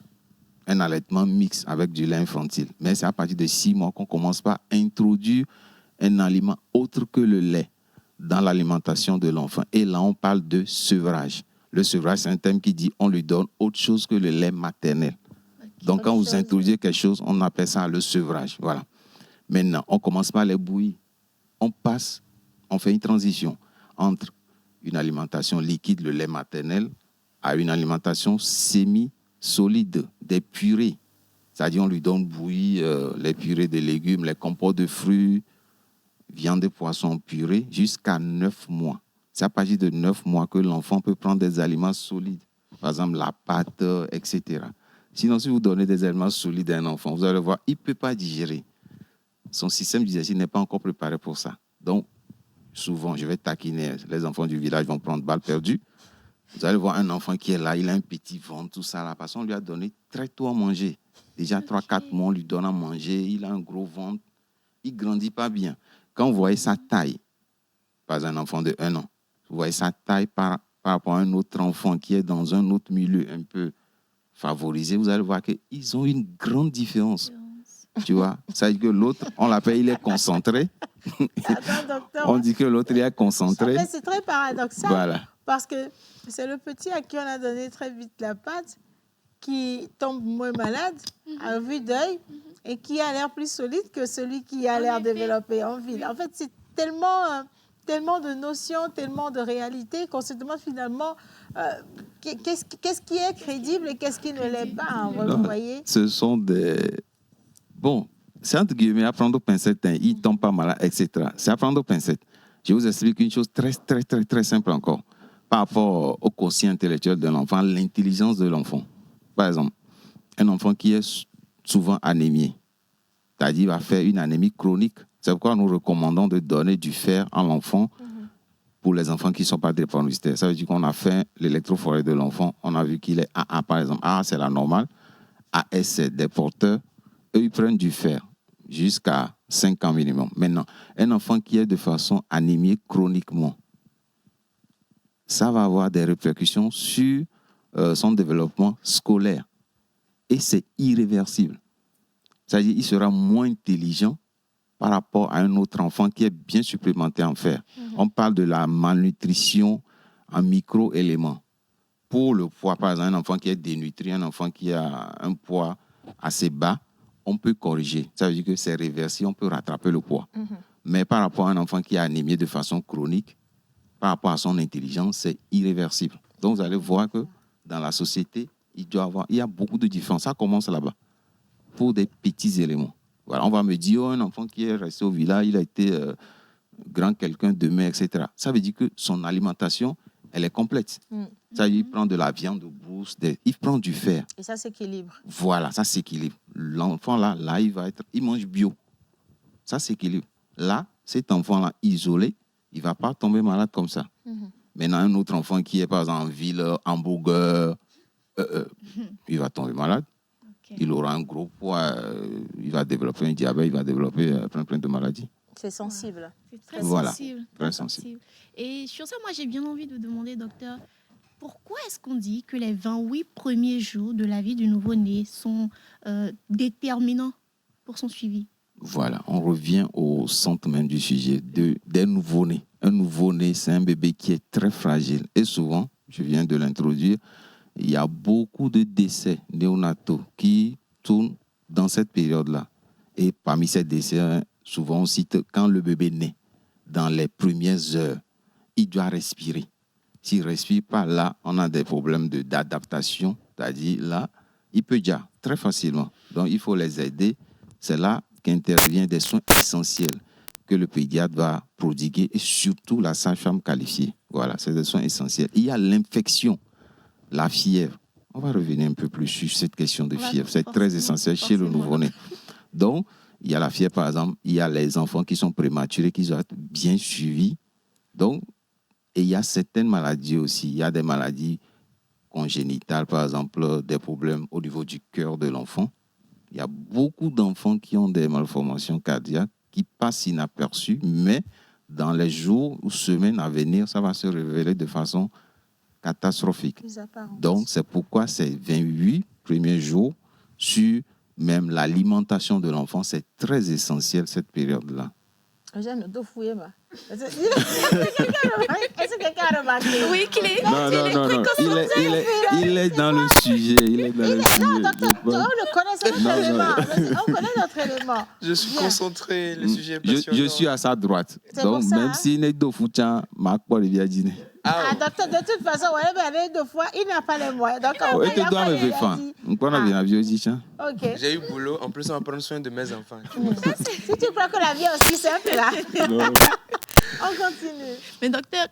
un allaitement mixte avec du lait infantile. Mais c'est à partir de 6 mois qu'on commence par introduire un aliment autre que le lait dans l'alimentation de l'enfant. Et là, on parle de sevrage. Le sevrage, c'est un terme qui dit on lui donne autre chose que le lait maternel. Donc, quand vous introduisez quelque chose, on appelle ça le sevrage. Voilà. Maintenant, on commence par les bouillies. On fait une transition entre une alimentation liquide, le lait maternel, à une alimentation semi-solide, des purées. C'est-à-dire, on lui donne bouillie, les purées de légumes, les compotes de fruits, viande et poissons purée, jusqu'à 9 mois. C'est à partir de 9 mois que l'enfant peut prendre des aliments solides. Par exemple, la pâte, etc. Sinon, si vous donnez des aliments solides à un enfant, vous allez voir, il ne peut pas digérer. son système digestif n'est pas encore préparé pour ça. Donc, souvent, je vais taquiner. Les enfants du village vont prendre balle perdue. Vous allez voir un enfant qui est là, il a un petit ventre, tout ça. Parce qu'on lui a donné très tôt à manger. Déjà 3-4 mois, on lui donne à manger. Il a un gros ventre. Il ne grandit pas bien. Quand vous voyez sa taille, pas un enfant de 1 an, vous voyez sa taille par rapport à un autre enfant qui est dans un autre milieu un peu favorisé, vous allez voir qu'ils ont une grande différence. Tu vois, ça veut dire que l'autre, on l'appelle, il est concentré. Attends, docteur. On dit que l'autre, il est concentré. En fait, c'est très paradoxal. Voilà. Parce que c'est le petit à qui on a donné très vite la pâte qui tombe moins malade à vue d'œil et qui a l'air plus solide que celui qui a l'air développé en ville. En fait, c'est tellement de notions, tellement de réalités qu'on se demande finalement qu'est-ce qui est crédible et qu'est-ce qui ne l'est pas. Hein, vous voyez? Ce sont des... Bon, c'est entre guillemets à prendre aux pincettes. Hein. Il ne tombe pas malade, etc. C'est à prendre aux pincettes. Je vous explique une chose très, très, très, très simple encore. Par rapport au quotient intellectuel de l'enfant, l'intelligence de l'enfant. Par exemple, un enfant qui est souvent anémié, c'est-à-dire va faire une anémie chronique. C'est pourquoi nous recommandons de donner du fer à l'enfant pour les enfants qui ne sont pas drépanocytaires. Ça veut dire qu'on a fait l'électrophorèse de l'enfant, on a vu qu'il est AA, par exemple. AA, c'est la normale. AS, c'est des porteurs. Eux, ils prennent du fer jusqu'à 5 ans minimum. Maintenant, un enfant qui est de façon anémiée chroniquement, ça va avoir des répercussions sur son développement scolaire. Et c'est irréversible. C'est-à-dire qu'il sera moins intelligent par rapport à un autre enfant qui est bien supplémenté en fer. On parle de la malnutrition en micro-éléments. Pour le poids, par exemple, un enfant qui est dénutri, un enfant qui a un poids assez bas, on peut corriger. Ça veut dire que c'est réversible, on peut rattraper le poids. Mais par rapport à un enfant qui est anémié de façon chronique, par rapport à son intelligence, c'est irréversible. Donc, vous allez voir que dans la société, il y a beaucoup de différences. Ça commence là-bas, pour des petits éléments. Voilà, on va me dire, un enfant qui est resté au village, il a été grand quelqu'un demain, etc. Ça veut dire que son alimentation, elle est complète. Ça veut dire qu'il prend de la viande de brousse, il prend du fer. Et ça s'équilibre. Voilà, ça s'équilibre. L'enfant, là, il mange bio. Ça s'équilibre. Là, cet enfant-là, isolé, il ne va pas tomber malade comme ça. Maintenant, un autre enfant qui est, par exemple, en ville, hamburger, il va tomber malade. Il aura un gros poids, il va développer un diabète, il va développer plein de maladies. C'est sensible. C'est très Voilà, sensible. très sensible. Et sur ça, moi, j'ai bien envie de demander, docteur, pourquoi est-ce qu'on dit que les 28 premiers jours de la vie du nouveau-né sont déterminants pour son suivi? Voilà, on revient au centre même du sujet des nouveau-nés. Un nouveau-né, c'est un bébé qui est très fragile. Et souvent, je viens de l'introduire, il y a beaucoup de décès néonataux qui tournent dans cette période-là. Et parmi ces décès, souvent on cite quand le bébé naît, dans les premières heures, il doit respirer. S'il ne respire pas, là, on a des problèmes d'adaptation. C'est-à-dire, là, il peut déjà très facilement. Donc, il faut les aider. C'est là qu'interviennent des soins essentiels que le pédiatre va prodiguer et surtout la sage-femme qualifiée. Voilà, c'est des soins essentiels. Il y a l'infection, la fièvre. On va revenir un peu plus sur cette question de fièvre. C'est très essentiel chez le nouveau-né. Donc, il y a la fièvre, par exemple. Il y a les enfants qui sont prématurés, qui doivent être bien suivis. Donc, et il y a certaines maladies aussi. Il y a des maladies congénitales, par exemple, des problèmes au niveau du cœur de l'enfant. Il y a beaucoup d'enfants qui ont des malformations cardiaques qui passent inaperçues, mais dans les jours ou semaines à venir, ça va se révéler de façon catastrophique. Donc, c'est pourquoi ces 28 premiers jours sur même l'alimentation de l'enfant, c'est très essentiel cette période-là. J'aime de fouiller, ma. Est-ce que quelqu'un a remarqué? Oui, Clé. Non. Il est dans le sujet. Non, docteur, on le connaît, c'est notre élément. On connaît notre élément. Je suis concentré, le sujet est Je passionnant. suis à sa droite. C'est Donc, pour ça, même hein. s'il n'est pas foutu, Marc Paul vient dîner. Ah, docteur, de toute façon, deux fois, il n'a pas les moyens. Donc, Il te doit me faire faim. On a bien vu aussi, tiens. OK. J'ai eu boulot, en plus on va prendre soin de mes enfants. Si tu crois que la vie est aussi simple, là, on continue. Mais docteur,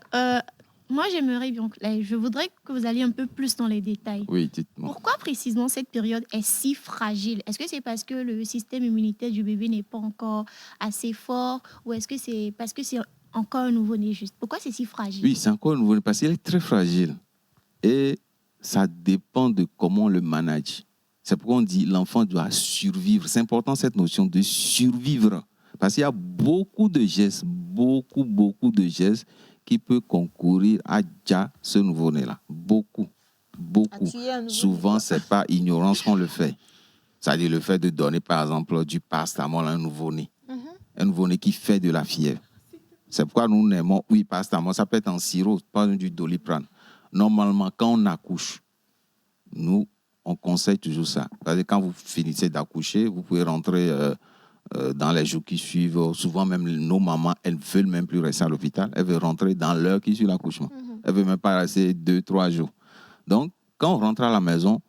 Moi, j'aimerais bien, je voudrais que vous alliez un peu plus dans les détails. Oui, dites-moi. Pourquoi précisément cette période est si fragile? Est-ce que c'est parce que le système immunitaire du bébé n'est pas encore assez fort ou est-ce que c'est parce que c'est encore un nouveau-né juste? Pourquoi c'est si fragile? Oui, c'est encore nouveau parce qu'il est très fragile. Et ça dépend de comment on le manage. C'est pourquoi on dit l'enfant doit survivre. C'est important cette notion de survivre. Parce qu'il y a beaucoup de gestes de gestes qui peuvent concourir à déjà ce nouveau-né-là. Beaucoup. tuer un nouveau-né, Souvent, quoi. ce n'est pas ignorance qu'on le fait. C'est-à-dire le fait de donner, par exemple, du paracétamol à un nouveau-né. Un nouveau-né qui fait de la fièvre. C'est pourquoi nous aimons, oui, paracétamol, ça peut être en sirop, pas du Doliprane. Normalement, quand on accouche, nous, on conseille toujours ça. Parce que quand vous finissez d'accoucher, vous pouvez rentrer dans les jours qui suivent. Souvent, même nos mamans, elles ne veulent même plus rester à l'hôpital. Elles veulent rentrer dans l'heure qui suit l'accouchement. Elles ne veulent même pas rester 2-3 jours. Donc, quand on rentre à la maison,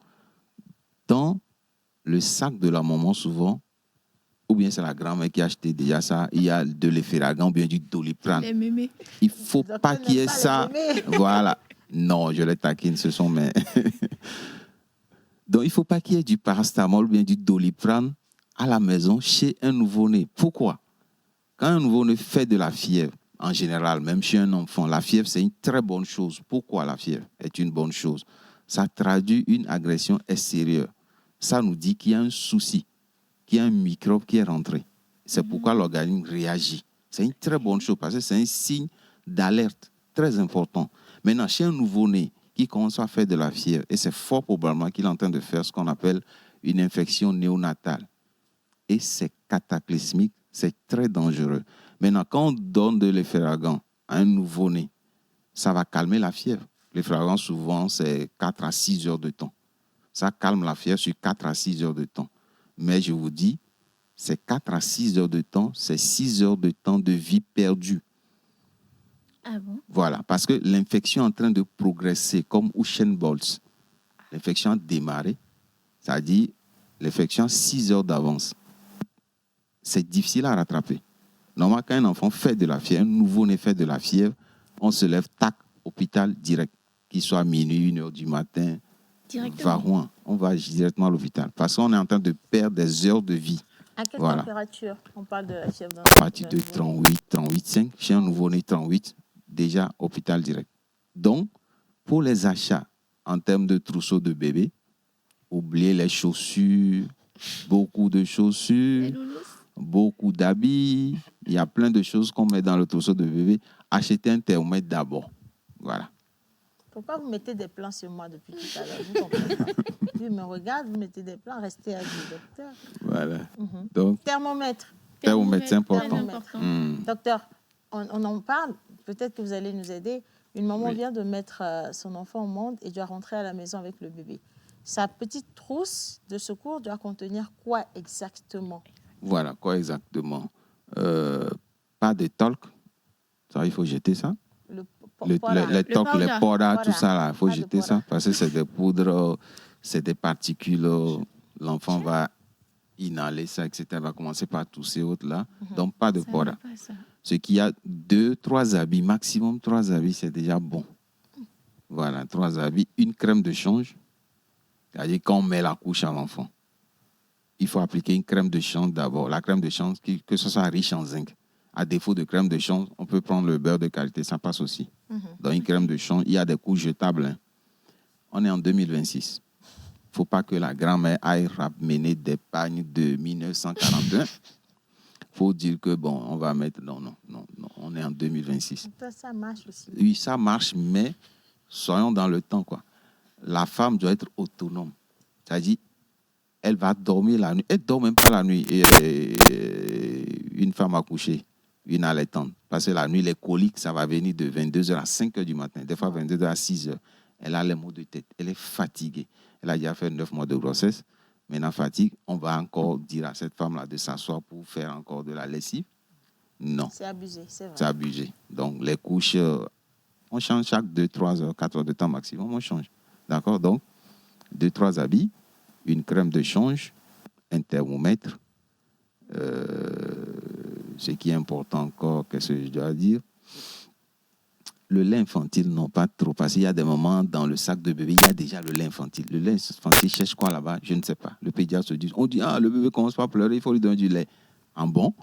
dans le sac de la maman, souvent, ou bien c'est la grand-mère qui a acheté déjà ça, il y a de l'Efferalgan ou bien du Doliprane. Les mémés. Il ne faut Le pas docteur qu'il y ait n'aime pas les ça. mémés. Voilà. Non, je les taquine, ce sont mes... Donc, il ne faut pas qu'il y ait du paracétamol ou bien du Doliprane à la maison chez un nouveau-né. Pourquoi? Quand un nouveau-né fait de la fièvre, en général, même chez un enfant, la fièvre, c'est une très bonne chose. Pourquoi la fièvre est une bonne chose? Ça traduit une agression extérieure. Ça nous dit qu'il y a un souci, qu'il y a un microbe qui est rentré. C'est pourquoi l'organisme réagit. C'est une très bonne chose parce que c'est un signe d'alerte très important. Maintenant, chez un nouveau-né qui commence à faire de la fièvre, et c'est fort probablement qu'il est en train de faire ce qu'on appelle une infection néonatale. Et c'est cataclysmique, c'est très dangereux. Maintenant, quand on donne de l'Efferalgan à un nouveau-né, ça va calmer la fièvre. L'Efferalgan, souvent, c'est 4 à 6 heures de temps. Ça calme la fièvre sur 4 à 6 heures de temps. Mais je vous dis, c'est 4 à 6 heures de temps, c'est 6 heures de temps de vie perdue. Ah bon? Voilà, parce que l'infection est en train de progresser, comme Usain Bolt. L'infection a démarré, c'est-à-dire l'infection a 6 heures d'avance. C'est difficile à rattraper. Normalement, quand un enfant fait de la fièvre, un nouveau-né fait de la fièvre, on se lève, tac, hôpital direct. Qu'il soit minuit, 1 heure du matin, Directement. on va directement à l'hôpital. Parce qu'on est en train de perdre des heures de vie. À quelle Voilà. température on parle de la fièvre d'un À partir de nouveau-né? 38,5, chez un nouveau-né 38, déjà hôpital direct. Donc, pour les achats en termes de trousseau de bébé, oubliez les chaussures, beaucoup de chaussures, Les loulous. beaucoup d'habits. Il y a plein de choses qu'on met dans le trousseau de bébé. Achetez un thermomètre d'abord. Voilà. Pourquoi vous mettez des plans sur moi depuis tout à l'heure? Je ne comprends pas. Lui me regarde, vous mettez des plans, restez avec le docteur. Voilà. Donc, Thermomètre. thermomètre, c'est important. Thermomètre. Hmm. Docteur, on en parle, peut-être que vous allez nous aider. Une maman Oui. vient de mettre son enfant au monde et doit rentrer à la maison avec le bébé. Sa petite trousse de secours doit contenir quoi exactement? Voilà, quoi exactement? Pas de talc. Ça, il faut jeter ça. Le Les talc, powder. les powder, tout Powder. ça, là, il faut Pas de jeter powder. ça. Parce que c'est des poudres, c'est des particules. L'enfant va inhaler ça, etc. Il va commencer par tousser, autres là. Donc, pas de Ça powder. va pas, ça. Ce qui a 2-3 habits, maximum 3 habits, c'est déjà bon. Voilà, 3 habits, une crème de change. C'est-à-dire quand on met la couche à l'enfant, il faut appliquer une crème de change d'abord. La crème de change, que ce soit riche en zinc. À défaut de crème de change, on peut prendre le beurre de qualité, ça passe aussi. Dans une crème de change, il y a des couches jetables. Hein. On est en 2026. Il ne faut pas que la grand-mère aille ramener des pagnes de 1941. Il faut dire que, bon, on va mettre... Non, on est en 2026. Ça marche aussi. Oui, ça marche, mais soyons dans le temps, quoi. La femme doit être autonome. C'est-à-dire, elle va dormir la nuit. Elle ne dort même pas la nuit. Une femme accouchée, une allaitante. Parce que la nuit, les coliques, ça va venir de 22h à 5h du matin. Des fois, 22h à 6h. Elle a les maux de tête. Elle est fatiguée. Elle a déjà fait 9 mois de grossesse. Maintenant, fatigue. On va encore dire à cette femme-là de s'asseoir pour faire encore de la lessive. Non. C'est abusé, c'est vrai. C'est abusé. Donc, les couches, on change chaque 2-3 heures, 4 heures de temps maximum, on change. D'accord? Donc, 2-3 habits, une crème de change, un thermomètre. Ce qui est important encore, qu'est-ce que je dois dire? le lait infantile, non, pas trop. Parce qu'il y a des moments dans le sac de bébé, il y a déjà le lait infantile. Le lait infantile cherche quoi là-bas? Je ne sais pas. Le pédiatre se dit, on dit, ah, le bébé commence pas à pleurer, il faut lui donner du lait. En bon,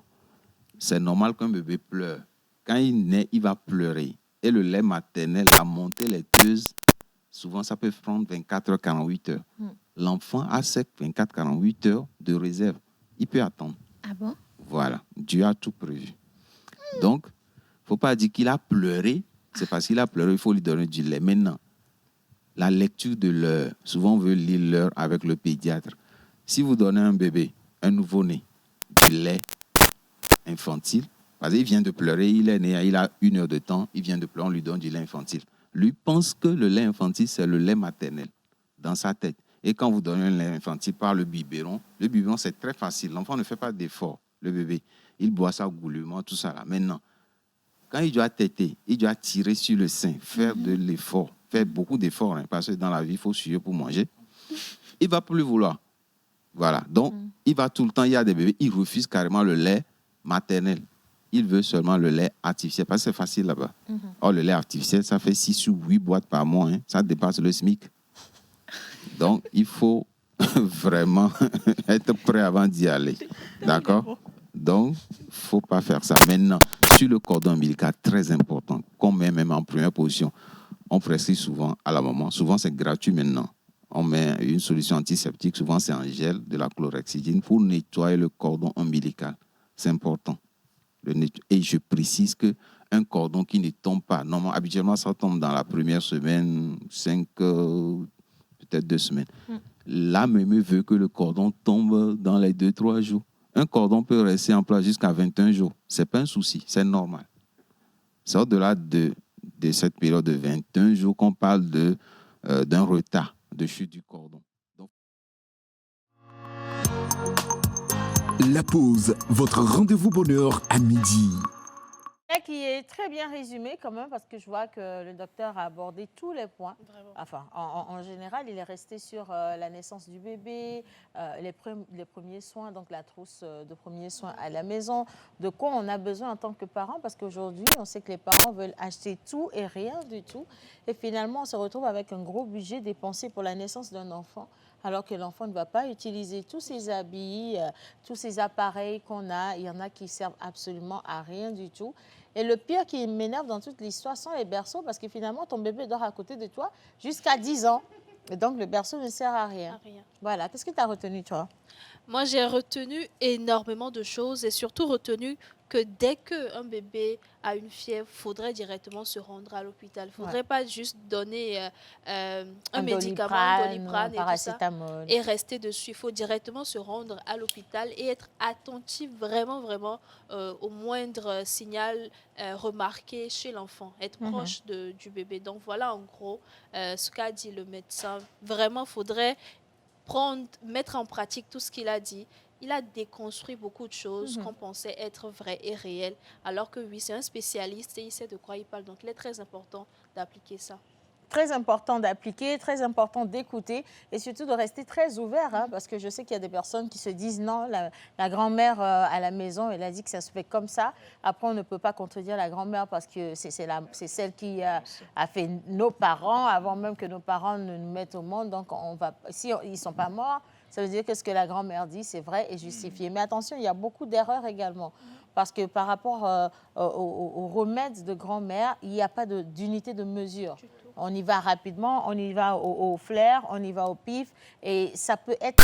c'est normal qu'un bébé pleure. Quand il naît, il va pleurer. Et le lait maternel, la montée laiteuse, souvent, ça peut prendre 24 heures, 48 heures. L'enfant a ces 24, 48 heures de réserve. Il peut attendre. Ah bon? Voilà. Dieu a tout prévu. Donc, il ne faut pas dire qu'il a pleuré. C'est parce qu'il a pleuré, il faut lui donner du lait. Maintenant, la lecture de l'heure. Souvent, on veut lire l'heure avec le pédiatre. Si vous donnez un bébé, un nouveau-né, du lait infantile, parce qu'il vient de pleurer, il est né, il a 1 heure de temps, il vient de pleurer, on lui donne du lait infantile. Lui pense que le lait infantile, c'est le lait maternel dans sa tête. Et quand vous donnez un lait infantile par le biberon, c'est très facile. L'enfant ne fait pas d'effort, le bébé. Il boit ça goulûment, tout ça là. Maintenant, quand il doit téter, il doit tirer sur le sein, faire de l'effort, faire beaucoup d'efforts, hein, parce que dans la vie, il faut suer pour manger. Il ne va plus vouloir. Voilà. Donc, il va tout le temps, il y a des bébés, ils refusent carrément le lait maternel. Il veut seulement le lait artificiel, parce que c'est facile là-bas. Or, le lait artificiel, ça fait 6 ou 8 boîtes par mois. Hein. Ça dépasse le SMIC. Donc, il faut vraiment être prêt avant d'y aller. D'accord? Donc, il ne faut pas faire ça. Maintenant, sur le cordon ombilical, très important, qu'on met même en première position, on prescrit souvent à la maman. Souvent, c'est gratuit maintenant. On met une solution antiseptique, souvent c'est en gel, de la chlorhexidine, pour nettoyer le cordon ombilical. C'est important. Et je précise qu'un cordon qui ne tombe pas, normalement, habituellement, ça tombe dans la première semaine, 5, peut-être 2 semaines. La mémé veut que le cordon tombe dans les 2-3 jours. Un cordon peut rester en place jusqu'à 21 jours. Ce n'est pas un souci, c'est normal. C'est au-delà de cette période de 21 jours qu'on parle d'un retard de chute du cordon. Donc... La pause, votre rendez-vous bonheur à midi. Qui est très bien résumé quand même parce que je vois que le docteur a abordé tous les points. Vraiment. Enfin, en général, il est resté sur la naissance du bébé, les premiers soins, donc la trousse de premiers soins à la maison, de quoi on a besoin en tant que parent parce qu'aujourd'hui, on sait que les parents veulent acheter tout et rien du tout. Et finalement, on se retrouve avec un gros budget dépensé pour la naissance d'un enfant alors que l'enfant ne va pas utiliser tous ses habits, tous ces appareils qu'on a. Il y en a qui servent absolument à rien du tout. Et le pire qui m'énerve dans toute l'histoire sont les berceaux parce que finalement, ton bébé dort à côté de toi jusqu'à 10 ans. Et donc, le berceau ne sert à rien. Voilà. Qu'est-ce que tu as retenu, toi? Moi, j'ai retenu énormément de choses et surtout retenu que dès qu'un bébé a une fièvre, il faudrait directement se rendre à l'hôpital. Il ne faudrait pas juste donner un médicament, un Doliprane et tout ça, et rester dessus. Il faut directement se rendre à l'hôpital et être attentif vraiment, vraiment au moindre signal remarqué chez l'enfant, être proche du bébé. Donc voilà en gros ce qu'a dit le médecin. Vraiment, il faudrait mettre en pratique tout ce qu'il a dit. Il a déconstruit beaucoup de choses qu'on pensait être vraies et réelles, alors que oui, c'est un spécialiste et il sait de quoi il parle. Donc, il est très important d'appliquer ça. Très important d'appliquer, très important d'écouter et surtout de rester très ouvert, hein, parce que je sais qu'il y a des personnes qui se disent non, la grand-mère à la maison, elle a dit que ça se fait comme ça. Après, on ne peut pas contredire la grand-mère parce que c'est celle qui a fait nos parents avant même que nos parents ne nous mettent au monde. Donc, si ils ne sont pas morts, ça veut dire que ce que la grand-mère dit, c'est vrai et justifié. Mais attention, il y a beaucoup d'erreurs également. Parce que par rapport aux remèdes de grand-mère, il n'y a pas d'unité de mesure. On y va rapidement, on y va au flair, on y va au pif. Et ça peut être...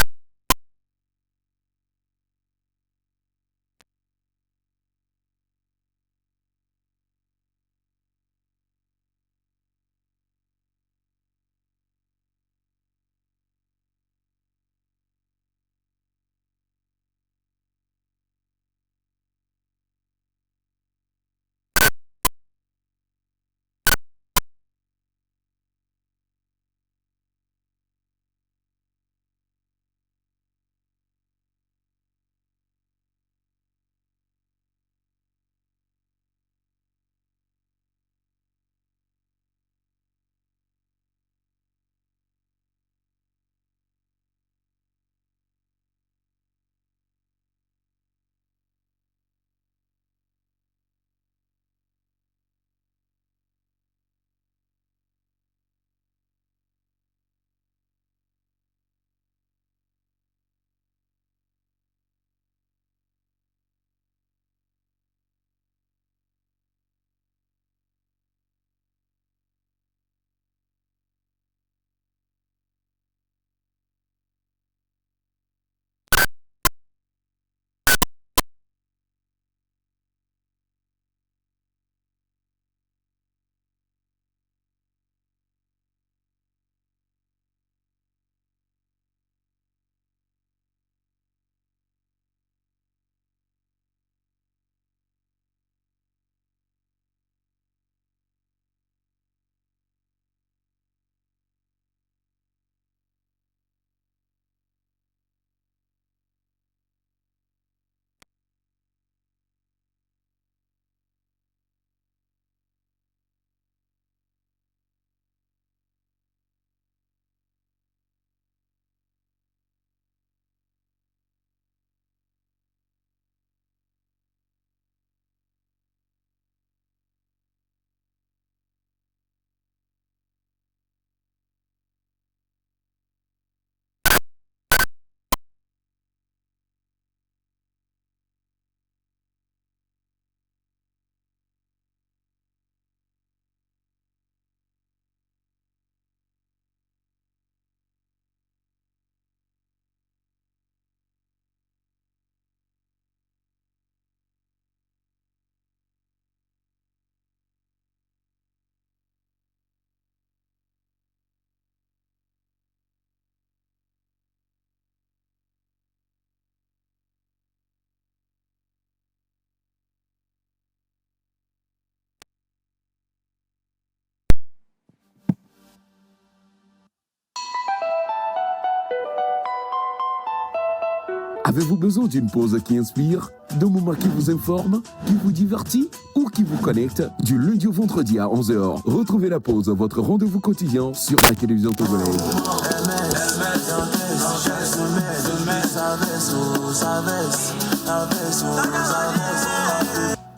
Avez-vous besoin d'une pause qui inspire, d'un moment qui vous informe, qui vous divertit ou qui vous connecte? Du lundi au vendredi à 11h, retrouvez la pause, votre rendez-vous quotidien sur la télévision togolaise.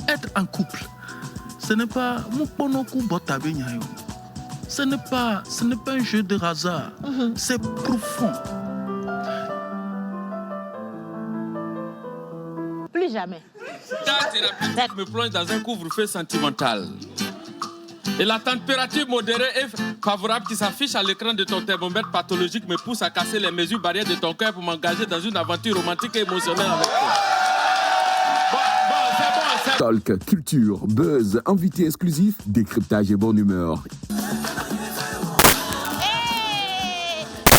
Être en couple, ce n'est pas ce n'est pas un jeu de hasard, c'est profond. Plus jamais. Ta thérapie me plonge dans un couvre-feu sentimental. Et la température modérée et favorable qui s'affiche à l'écran de ton thermomètre pathologique me pousse à casser les mesures barrières de ton cœur pour m'engager dans une aventure romantique et émotionnelle avec toi. C'est bon. Talk, culture, buzz, invité exclusif, décryptage et bonne humeur.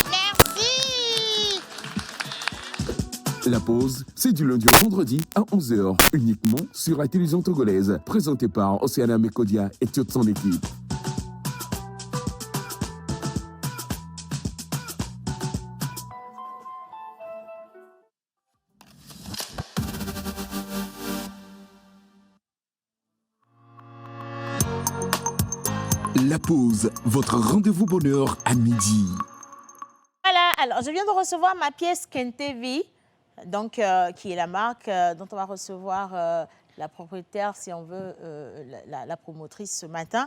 Merci. La pause, c'est du lundi au vendredi à 11h, uniquement sur la télévision togolaise, présentée par Océana Mekodia et toute son équipe. La pause, votre rendez-vous bonheur à midi. Voilà, alors je viens de recevoir ma pièce Kentevi, donc, qui est la marque dont on va recevoir la propriétaire, si on veut, la promotrice ce matin.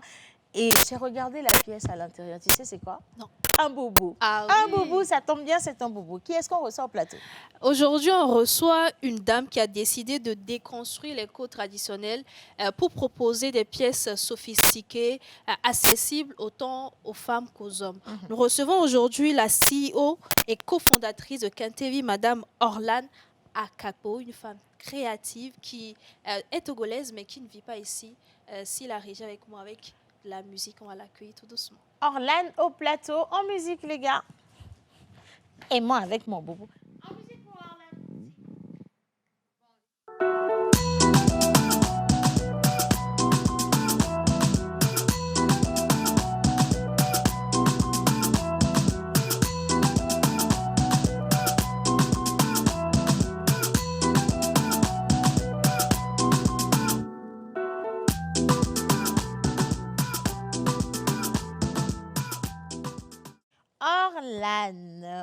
Et j'ai regardé la pièce à l'intérieur. Tu sais, c'est quoi? Non. Un boubou. Ah Un oui. boubou, ça tombe bien, c'est un boubou. Qui est-ce qu'on reçoit au plateau? Aujourd'hui, on reçoit une dame qui a décidé de déconstruire les codes traditionnels pour proposer des pièces sophistiquées, accessibles autant aux femmes qu'aux hommes. Nous recevons aujourd'hui la CEO et cofondatrice de Kentevi, Madame Orlane Akapo, une femme créative qui est togolaise mais qui ne vit pas ici. S'il a régi avec moi avec la musique, on va l'accueillir tout doucement. Orlane au plateau, en musique, les gars. Et moi avec mon boubou. En musique pour Orlane.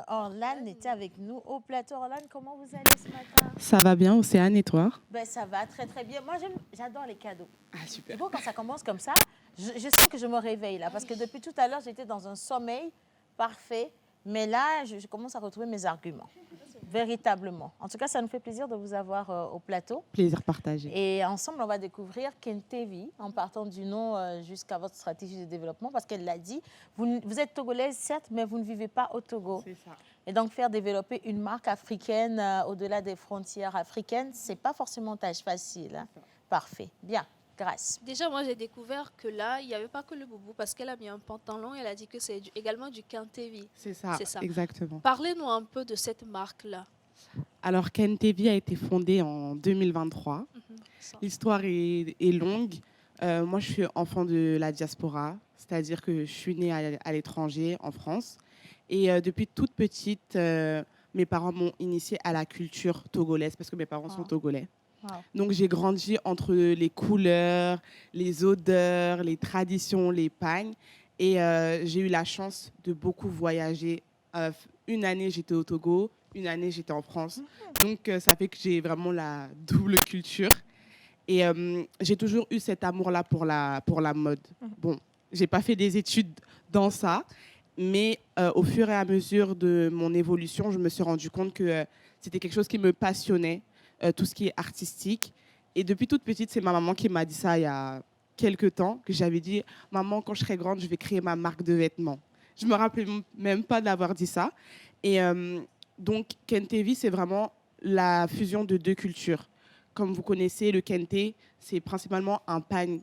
Orlane était avec nous au plateau. Orlane, comment vous allez ce matin? Ça va bien, Océane, et toi? Ben, ça va très très bien. Moi, j'adore les cadeaux. Ah, super. Tu vois, quand ça commence comme ça, je sens que je me réveille là. Parce que depuis tout à l'heure, j'étais dans un sommeil parfait. Mais là, je commence à retrouver mes arguments. Véritablement. En tout cas, ça nous fait plaisir de vous avoir au plateau. Plaisir partagé. Et ensemble, on va découvrir Kentevi, en partant du nom jusqu'à votre stratégie de développement, parce qu'elle l'a dit, vous êtes togolaise, certes, mais vous ne vivez pas au Togo. C'est ça. Et donc, faire développer une marque africaine au-delà des frontières africaines, ce n'est pas forcément tâche facile. Hein. Parfait. Bien. Grâce. Déjà, moi, j'ai découvert que là, il n'y avait pas que le boubou parce qu'elle a mis un pantalon et elle a dit que c'est également du Kentevi. C'est ça, exactement. Parlez-nous un peu de cette marque-là. Alors, Kentevi a été fondée en 2023. L'histoire est longue. Moi, je suis enfant de la diaspora, c'est-à-dire que je suis née à l'étranger, en France. Et depuis toute petite, mes parents m'ont initiée à la culture togolaise parce que mes parents sont togolais. Wow. Donc, j'ai grandi entre les couleurs, les odeurs, les traditions, les pagnes. Et j'ai eu la chance de beaucoup voyager. Une année, j'étais au Togo. Une année, j'étais en France. Donc, ça fait que j'ai vraiment la double culture. Et j'ai toujours eu cet amour-là pour la mode. Bon, je n'ai pas fait des études dans ça. Mais au fur et à mesure de mon évolution, je me suis rendu compte que c'était quelque chose qui me passionnait. Tout ce qui est artistique. Et depuis toute petite, c'est ma maman qui m'a dit ça il y a quelques temps, que j'avais dit, maman, quand je serai grande, je vais créer ma marque de vêtements. Je ne me rappelais même pas d'avoir dit ça. Et donc, Kentevi, c'est vraiment la fusion de deux cultures. Comme vous connaissez, le Kente, c'est principalement un pagne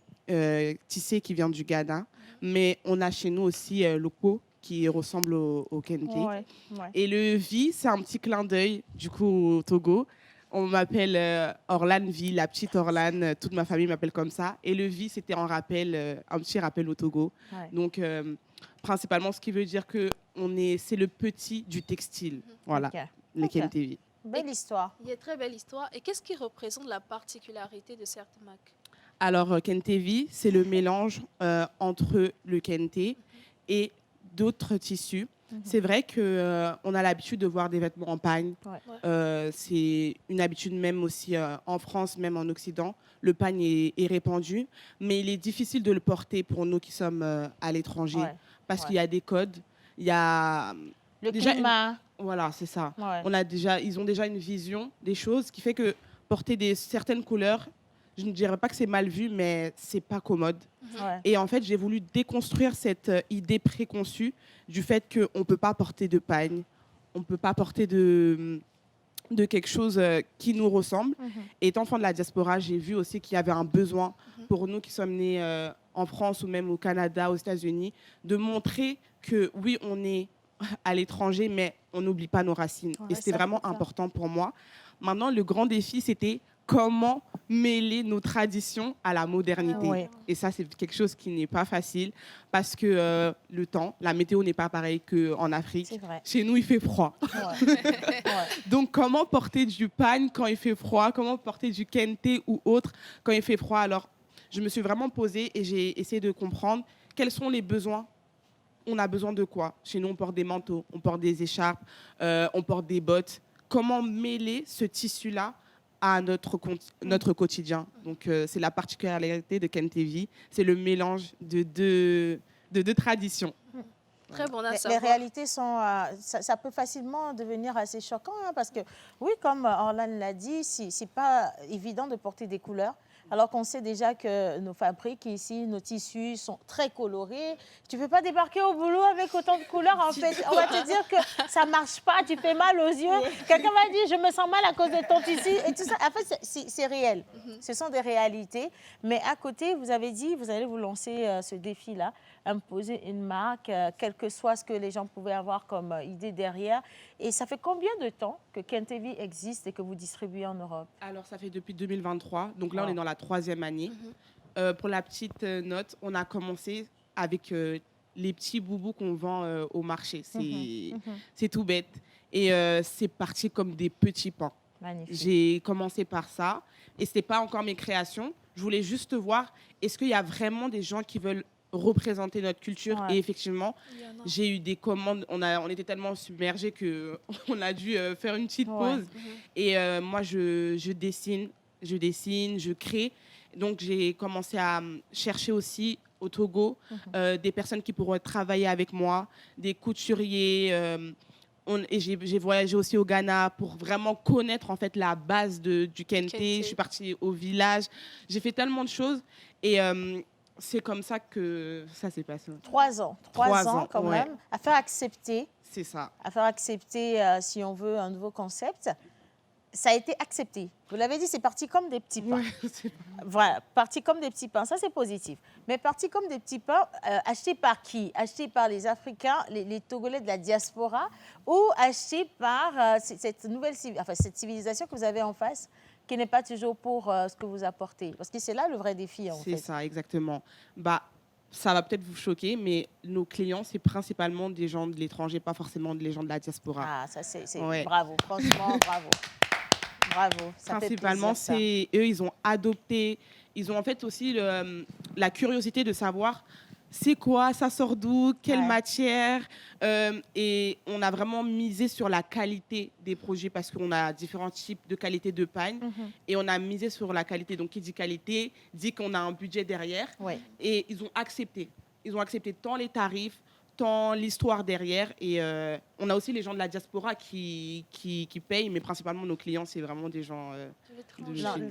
tissé qui vient du Ghana. Mais on a chez nous aussi locaux qui ressemble au Kente. Ouais. Et le Vi, c'est un petit clin d'œil, du coup, au Togo. On m'appelle Orlane Vi, la petite Orlane. Toute ma famille m'appelle comme ça. Et le Vi, c'était un petit rappel au Togo. Ouais. Donc, principalement, ce qui veut dire que c'est le petit du textile. Voilà, les Kentevi. Belle histoire. Il y a très belle histoire. Et qu'est-ce qui représente la particularité de cette marque? Alors, Kentevi, c'est le mélange entre le kente et d'autres tissus. C'est vrai qu'on a l'habitude de voir des vêtements en pagne. C'est une habitude même aussi en France, même en Occident. Le pagne est répandu, mais il est difficile de le porter pour nous qui sommes à l'étranger parce qu'il y a des codes. Il y a le déjà climat. Voilà, c'est ça. Ouais. Ils ont déjà une vision des choses qui fait que porter certaines couleurs, je ne dirais pas que c'est mal vu, mais c'est pas commode. Ouais. Et en fait, j'ai voulu déconstruire cette idée préconçue du fait qu'on ne peut pas porter de pagne, on ne peut pas porter de quelque chose qui nous ressemble. Et étant enfant de la diaspora, j'ai vu aussi qu'il y avait un besoin pour nous qui sommes nés en France ou même au Canada, aux États-Unis, de montrer que oui, on est à l'étranger, mais on n'oublie pas nos racines. Et c'était vraiment important pour moi. Maintenant, le grand défi, c'était comment mêler nos traditions à la modernité. Et ça, c'est quelque chose qui n'est pas facile parce que le temps, la météo n'est pas pareille qu'en Afrique. Chez nous, il fait froid. Donc, comment porter du pagne quand il fait froid? Comment porter du kente ou autre quand il fait froid? Alors, je me suis vraiment posée et j'ai essayé de comprendre quels sont les besoins. On a besoin de quoi? Chez nous, on porte des manteaux, on porte des écharpes, on porte des bottes. Comment mêler ce tissu-là à notre quotidien? Donc, c'est la particularité de Kentevi. C'est le mélange de deux traditions. Très bon à Les savoir. réalités sont... ça peut facilement devenir assez choquant parce que, oui, comme Orlane l'a dit, c'est pas évident de porter des couleurs. Alors qu'on sait déjà que nos fabriques ici, nos tissus sont très colorés. Tu ne peux pas débarquer au boulot avec autant de couleurs. En fait, on va te dire que ça ne marche pas, tu fais mal aux yeux. Quelqu'un m'a dit, je me sens mal à cause de ton tissu. Et tout ça, en fait, c'est réel. Ce sont des réalités. Mais à côté, vous avez dit, vous allez vous lancer ce défi-là, imposer une marque, quel que soit ce que les gens pouvaient avoir comme idée derrière. Et ça fait combien de temps que Kentevi existe et que vous distribuez en Europe? Alors, ça fait depuis 2023. Donc là, on est dans la 3e année. Pour la petite note, on a commencé avec les petits boubous qu'on vend au marché. C'est tout bête. Et c'est parti comme des petits pains. Magnifique. J'ai commencé par ça. Et ce n'était pas encore mes créations. Je voulais juste voir, est-ce qu'il y a vraiment des gens qui veulent représenter notre culture? Et effectivement, j'ai eu des commandes. On était tellement submergés qu'on a dû faire une petite pause. Et moi, je dessine, je crée. Donc, j'ai commencé à chercher aussi au Togo des personnes qui pourraient travailler avec moi, des couturiers. Et j'ai voyagé aussi au Ghana pour vraiment connaître en fait la base du kente. Je suis partie au village. J'ai fait tellement de choses. Et c'est comme ça que ça s'est passé. 3 ans. 3 ans quand même. À faire accepter. C'est ça. À faire accepter, si on veut, un nouveau concept. Ça a été accepté. Vous l'avez dit, c'est parti comme des petits pains. Voilà, parti comme des petits pains. Ça, c'est positif. Mais parti comme des petits pains, achetés par qui? Achetés par les Africains, les Togolais de la diaspora, ou achetés par cette civilisation que vous avez en face, qui n'est pas toujours pour ce que vous apportez? Parce que c'est là le vrai défi, en fait. C'est ça, exactement. Ça va peut-être vous choquer, mais nos clients, c'est principalement des gens de l'étranger, pas forcément des gens de la diaspora. Ah, ça, c'est bravo. Franchement, bravo. Bravo. Ça principalement, fait plaisir, eux, ils ont adopté. Ils ont en fait aussi la curiosité de savoir c'est quoi, ça sort d'où, quelle matière. Et on a vraiment misé sur la qualité des projets parce qu'on a différents types de qualité de pagne. Et on a misé sur la qualité. Donc, qui dit qualité, dit qu'on a un budget derrière. Et ils ont accepté. Ils ont accepté tant les tarifs, tant l'histoire derrière. Et on a aussi les gens de la diaspora qui payent, mais principalement nos clients, c'est vraiment des gens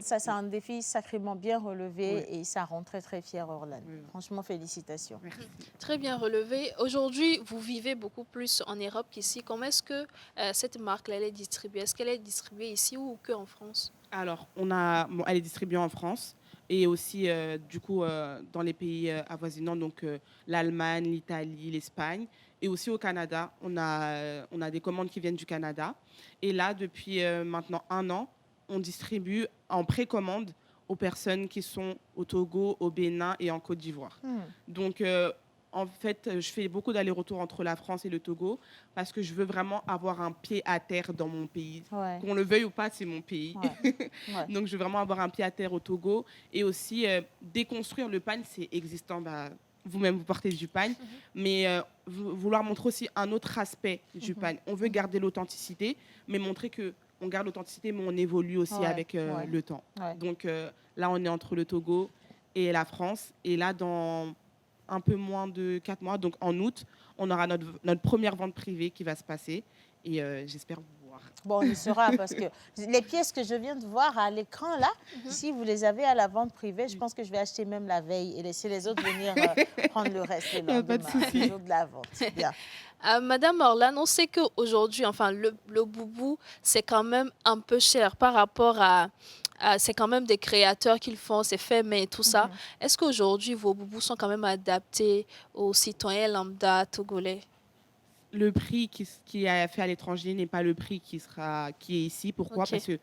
ça, c'est un défi sacrément bien relevé et ça rend très, très fier Orlane. Franchement, félicitations. Merci. Très bien relevé. Aujourd'hui, vous vivez beaucoup plus en Europe qu'ici. Comment est-ce que cette marque-là est distribuée? Est-ce qu'elle est distribuée ici ou qu'en France? Alors, elle est distribuée en France. Et aussi, du coup, dans les pays avoisinants, donc l'Allemagne, l'Italie, l'Espagne. Et aussi au Canada, on a des commandes qui viennent du Canada. Et là, depuis maintenant 1 an, on distribue en précommande aux personnes qui sont au Togo, au Bénin et en Côte d'Ivoire. Donc, En fait, je fais beaucoup d'allers-retours entre la France et le Togo parce que je veux vraiment avoir un pied à terre dans mon pays. Ouais. Qu'on le veuille ou pas, c'est mon pays. Ouais. Ouais. Donc, je veux vraiment avoir un pied à terre au Togo et aussi déconstruire le pagne, c'est existant. Vous-même, vous portez du pagne, mais vouloir montrer aussi un autre aspect du pagne. On veut garder l'authenticité, mais montrer que on garde l'authenticité, mais on évolue aussi avec le temps. Ouais. Donc là, on est entre le Togo et la France. Et là, dans un peu moins de 4 mois, donc en août, on aura notre première vente privée qui va se passer. Et j'espère vous voir. Bon, on y sera parce que les pièces que je viens de voir à l'écran là, si vous les avez à la vente privée, je pense que je vais acheter même la veille et laisser les autres venir prendre le reste le Y a pas de lendemain, souci. le jour de la vente. Bien. Madame Orlane, on sait qu'aujourd'hui, enfin, le boubou, c'est quand même un peu cher par rapport c'est quand même des créateurs qui le font, c'est fait mais tout ça. Est-ce qu'aujourd'hui, vos boubous sont quand même adaptés aux citoyens lambda togolais? Le prix qui est fait à l'étranger n'est pas le prix qui est ici. Pourquoi? Ok. Parce que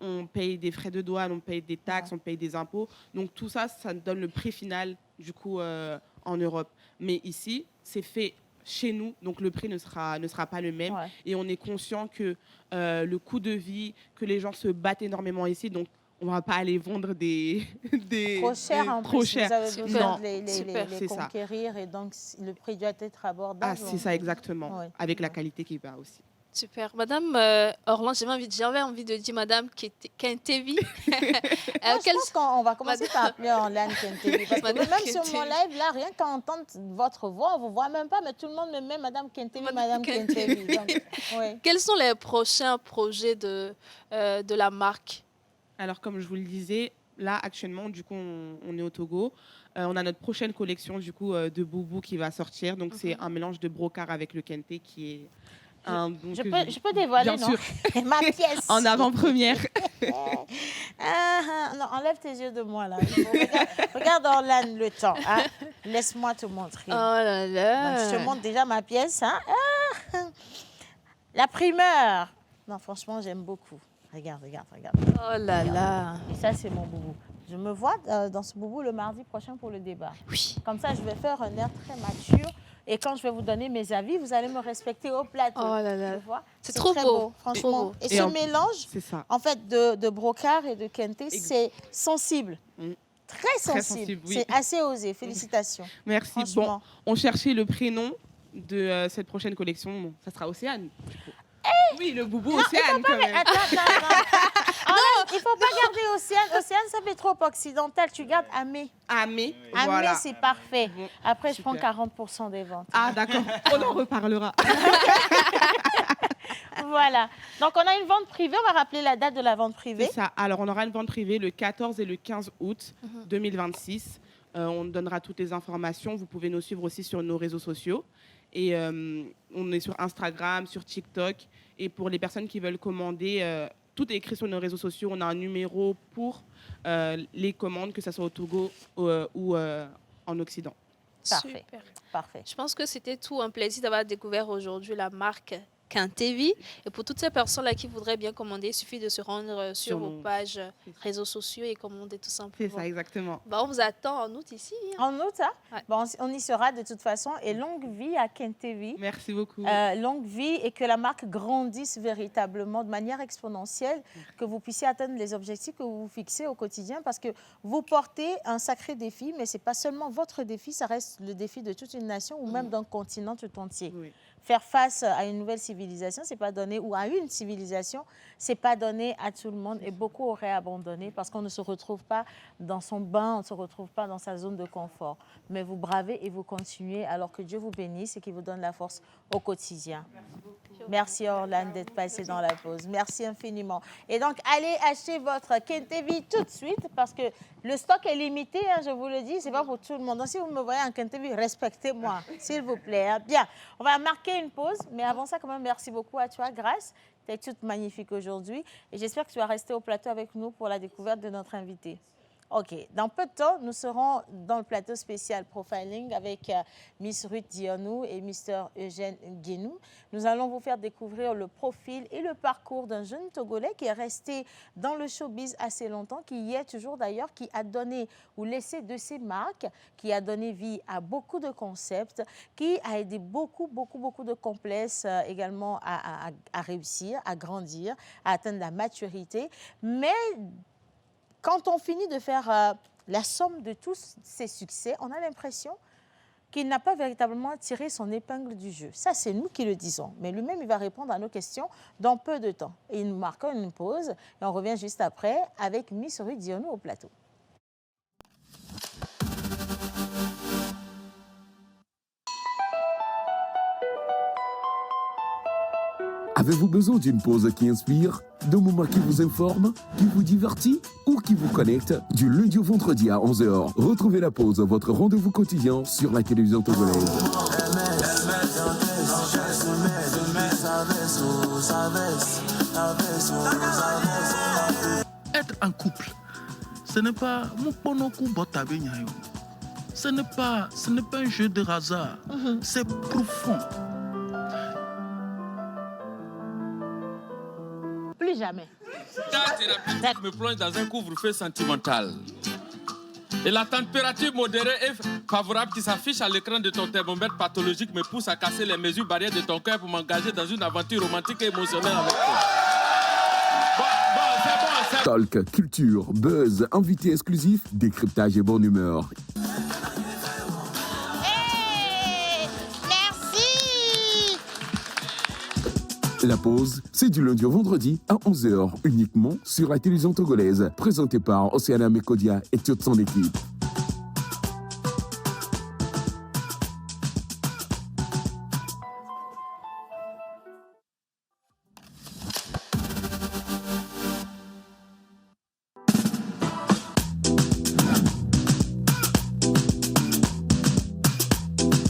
on paye des frais de douane, on paye des taxes, on paye des impôts. Donc tout ça, ça nous donne le prix final du coup en Europe. Mais ici, c'est fait chez nous, donc le prix ne sera pas le même. Ouais. Et on est conscient que le coût de vie, que les gens se battent énormément ici, donc on ne va pas aller vendre des Trop cher en trop plus, cher. vous avez besoin Non, de les c'est ça. conquérir et donc le prix doit être abordable. Ah, c'est ça exactement, Ouais. avec la qualité qui va aussi. Super. Madame Orlane, j'avais envie de dire Madame Kentevi. Je pense qu'on va commencer par appeler Orlane Kentevi. Parce que Madame même sur Kentevi. mon live, là, rien qu'à entendre votre voix, on ne vous voit même pas, mais tout le monde me met Madame Kentevi, Madame Kentevi. Donc, ouais. Quels sont les prochains projets de la marque? Alors, comme je vous le disais, là, actuellement, du coup, on est au Togo. On a notre prochaine collection, du coup, de boubou qui va sortir. Donc, c'est un mélange de brocart avec le kente qui est un... donc, Je peux dévoiler, bien non? sûr. Ma pièce. En avant-première. Non, enlève tes yeux de moi, là. Regarde Orlane, le temps. Hein? Laisse-moi te montrer. Oh là là. Donc, je te montre déjà ma pièce. Hein? La primeur. Non, franchement, j'aime beaucoup. Regarde. Oh là là. Et ça, c'est mon boubou. Je me vois dans ce boubou le mardi prochain pour le débat. Oui. Comme ça, je vais faire un air très mature. Et quand je vais vous donner mes avis, vous allez me respecter au plateau. Oh là là. Tu vois? C'est trop très beau. franchement. Trop beau. Et Et ce en- mélange, C'est ça. en fait, de brocart et de kente, c'est sensible. Mm. Très sensible. sensible, oui. C'est assez osé. Félicitations. Merci. Bon, Franchement. on cherchait le prénom de cette prochaine collection. Bon, ça sera Océane. du coup. Oui, le boubou Océane, quand même. Attends. Orlane, il ne faut pas garder Océane. Océane, ça fait trop occidental. Tu gardes Amé. Amé, Amé, voilà. c'est parfait. Bon, Après, je super. prends 40% des ventes. Ah, d'accord. On en reparlera. Voilà. Donc, on a une vente privée. On va rappeler la date de la vente privée. C'est ça. Alors, on aura une vente privée le 14 et le 15 août 2026. On donnera toutes les informations. Vous pouvez nous suivre aussi sur nos réseaux sociaux. Et on est sur Instagram, sur TikTok. Et pour les personnes qui veulent commander, tout est écrit sur nos réseaux sociaux. On a un numéro pour les commandes, que ce soit au Togo ou en Occident. Parfait. Super. Parfait. Je pense que c'était tout un plaisir d'avoir découvert aujourd'hui la marque Kentevi. Et pour toutes ces personnes-là qui voudraient bien commander, il suffit de se rendre sur vos nos- pages réseaux sociaux et commander tout C'est simplement. ça, exactement. Bah, on vous attend en août ici. hein. En août, hein? Ouais. Bon, on y sera de toute façon. Et longue vie à Kentevi. Merci beaucoup. Longue vie et que la marque grandisse véritablement de manière exponentielle, que vous puissiez atteindre les objectifs que vous vous fixez au quotidien parce que vous portez un sacré défi, mais ce n'est pas seulement votre défi, ça reste le défi de toute une nation ou même d'un continent tout entier. Oui. Faire face à une nouvelle civilisation, c'est pas donné, ou à une civilisation, c'est pas donné à tout le monde et beaucoup auraient abandonné parce qu'on ne se retrouve pas dans son bain, on ne se retrouve pas dans sa zone de confort. Mais vous bravez et vous continuez alors que Dieu vous bénisse et qu'il vous donne la force au quotidien. Merci Orlane d'être passé dans la pause. Merci infiniment. Et donc, allez acheter votre Kentevi tout de suite parce que le stock est limité, hein, je vous le dis, c'est pas pour tout le monde. Donc, si vous me voyez en Kentevi, respectez-moi, s'il vous plaît. Hein. Bien, on va marquer une pause, mais avant ça, quand même, merci beaucoup à toi, Grâce. Tu es toute magnifique aujourd'hui et j'espère que tu vas rester au plateau avec nous pour la découverte de notre invité. OK. Dans peu de temps, nous serons dans le plateau spécial Profiling avec Miss Ruth Dionou et Mr. Eugène Guénou. Nous allons vous faire découvrir le profil et le parcours d'un jeune Togolais qui est resté dans le showbiz assez longtemps, qui y est toujours d'ailleurs, qui a donné ou laissé de ses marques, qui a donné vie à beaucoup de concepts, qui a aidé beaucoup de complexes également à réussir, à grandir, à atteindre la maturité. Mais quand on finit de faire la somme de tous ces succès, on a l'impression qu'il n'a pas véritablement tiré son épingle du jeu. Ça, c'est nous qui le disons. Mais lui-même, il va répondre à nos questions dans peu de temps. Et nous marquons une pause et on revient juste après avec Miss Ruth Dionou au plateau. Avez-vous besoin d'une pause qui inspire, d'un moment qui vous informe, qui vous divertit ou qui vous connecte? Du lundi au vendredi à 11h, retrouvez la pause, votre rendez-vous quotidien sur la télévision togolaise. Être en couple, ce n'est pas ce n'est pas un jeu de hasard. C'est profond. Plus jamais. Ta thérapeutique me plonge dans un couvre-feu sentimental. Et la température modérée et favorable qui s'affiche à l'écran de ton thermomètre pathologique me pousse à casser les mesures barrières de ton cœur pour m'engager dans une aventure romantique et émotionnelle avec toi. C'est bon. Talk, culture, buzz, invité exclusif, décryptage et bonne humeur. La pause, c'est du lundi au vendredi à 11h, uniquement sur la télévision togolaise, présentée par Océana Mekodia et toute son équipe.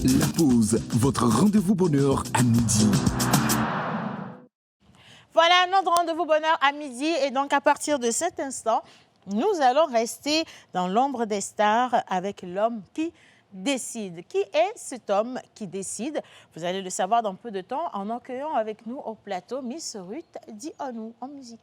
La pause, votre rendez-vous bonheur à midi. Voilà notre rendez-vous bonheur à midi. Et donc, à partir de cet instant, nous allons rester dans l'ombre des stars avec l'homme qui décide. Qui est cet homme qui décide? Vous allez le savoir dans peu de temps en accueillant avec nous au plateau Miss Ruth Dionou en musique.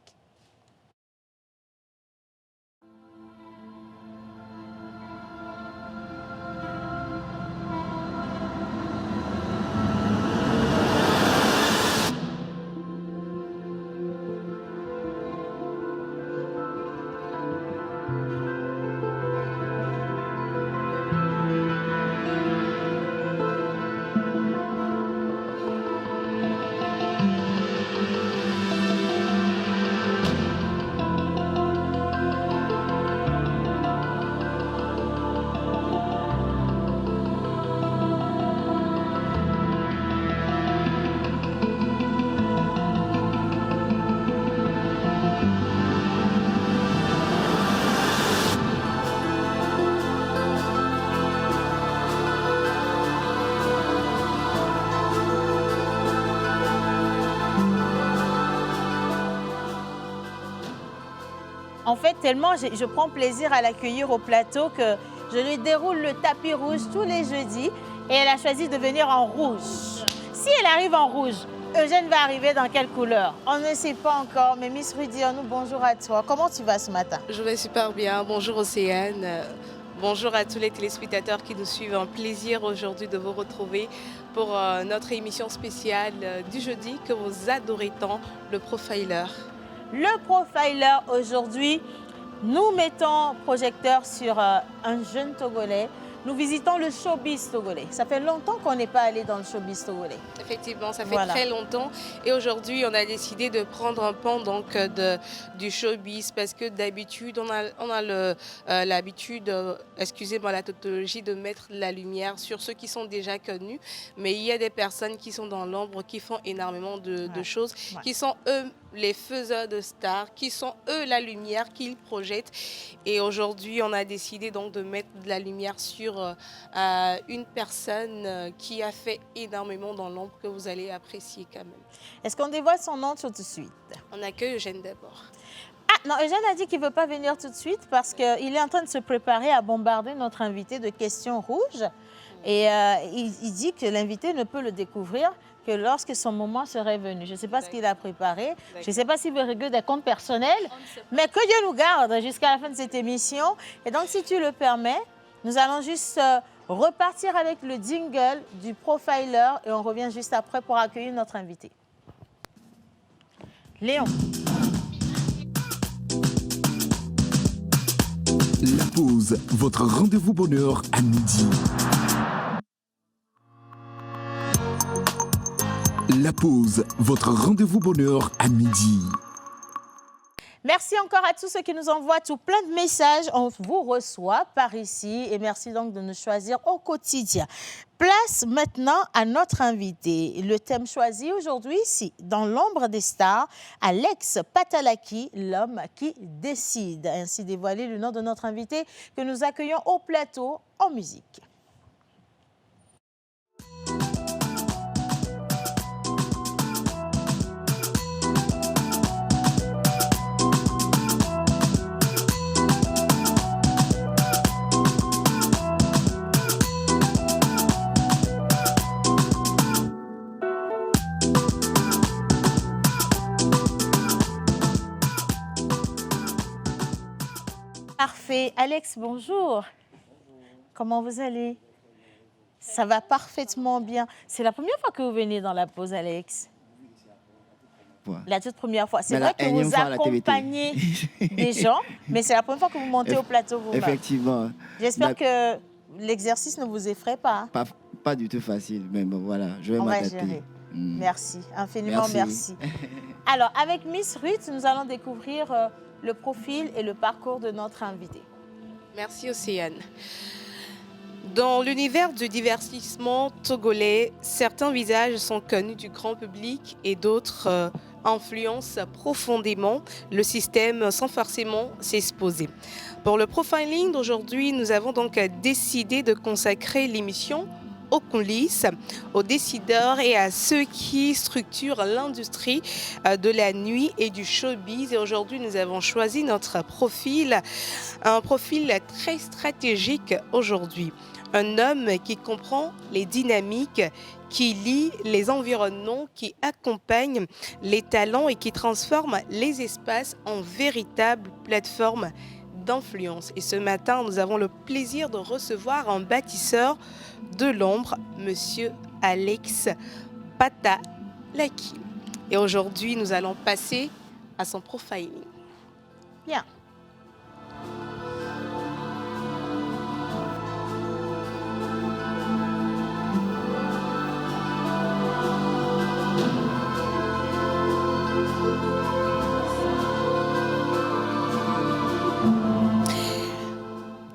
En fait, tellement je prends plaisir à l'accueillir au plateau que je lui déroule le tapis rouge tous les jeudis et elle a choisi de venir en rouge. Si elle arrive en rouge, Eugène va arriver dans quelle couleur? On ne sait pas encore, mais Miss Ruth Dionou, bonjour à toi. Comment tu vas ce matin? Je vais super bien. Bonjour Océane. Bonjour à tous les téléspectateurs qui nous suivent. Un plaisir aujourd'hui de vous retrouver pour notre émission spéciale du jeudi que vous adorez tant, le Profiler. Le Profiler, aujourd'hui, nous mettons projecteur sur un jeune Togolais. Nous visitons le showbiz togolais. Ça fait longtemps qu'on n'est pas allé dans le showbiz togolais. Effectivement, ça fait très longtemps. Et aujourd'hui, on a décidé de prendre un pan donc, du showbiz parce que d'habitude, on a l'habitude, excusez-moi la tautologie, de mettre la lumière sur ceux qui sont déjà connus. Mais il y a des personnes qui sont dans l'ombre, qui font énormément de choses, qui sont eux les faiseurs de stars, qui sont eux la lumière qu'ils projettent. Et aujourd'hui, on a décidé donc de mettre de la lumière sur une personne qui a fait énormément dans l'ombre que vous allez apprécier quand même. Est-ce qu'on dévoile son nom tout de suite? On accueille Eugène d'abord. Ah, non, Eugène a dit qu'il ne veut pas venir tout de suite parce qu'il est en train de se préparer à bombarder notre invité de questions rouges. Et il dit que l'invité ne peut le découvrir que lorsque son moment serait venu. Je ne sais pas ce qu'il a préparé. Je ne sais pas s'il veut régler des comptes personnels. Mais que Dieu nous garde jusqu'à la fin de cette émission. Et donc, si tu le permets, nous allons juste repartir avec le jingle du profiler et on revient juste après pour accueillir notre invité. Léon. La pause, votre rendez-vous bonheur à midi. La pause, votre rendez-vous bonheur à midi. Merci encore à tous ceux qui nous envoient tout plein de messages. On vous reçoit par ici et merci donc de nous choisir au quotidien. Place maintenant à notre invité. Le thème choisi aujourd'hui, ici, dans l'ombre des stars, Alex Patalaki, l'homme qui décide. Ainsi dévoilé le nom de notre invité que nous accueillons au plateau en musique. Parfait. Alex, bonjour. Comment vous allez? Ça va parfaitement bien. C'est la première fois que vous venez dans la pause, Alex? La toute première fois. C'est vrai que vous accompagnez des gens, mais c'est la première fois que vous montez au plateau vous-même. Effectivement. J'espère que l'exercice ne vous effraie pas. Pas du tout facile, mais bon, voilà, je vais m'adapter. Merci, infiniment merci. Alors, avec Miss Ruth, nous allons découvrir le profil et le parcours de notre invité. Merci Océane. Dans l'univers du divertissement togolais, certains visages sont connus du grand public et d'autres influencent profondément le système sans forcément s'exposer. Pour le profiling d'aujourd'hui, nous avons donc décidé de consacrer l'émission aux coulisses, aux décideurs et à ceux qui structurent l'industrie de la nuit et du showbiz. Et aujourd'hui, nous avons choisi notre profil, un profil très stratégique aujourd'hui. Un homme qui comprend les dynamiques, qui lie les environnements, qui accompagne les talents et qui transforme les espaces en véritables plateformes d'influence. Et ce matin, nous avons le plaisir de recevoir un bâtisseur de l'ombre, Monsieur Alex Patalaki. Et aujourd'hui, nous allons passer à son profiling. Bien.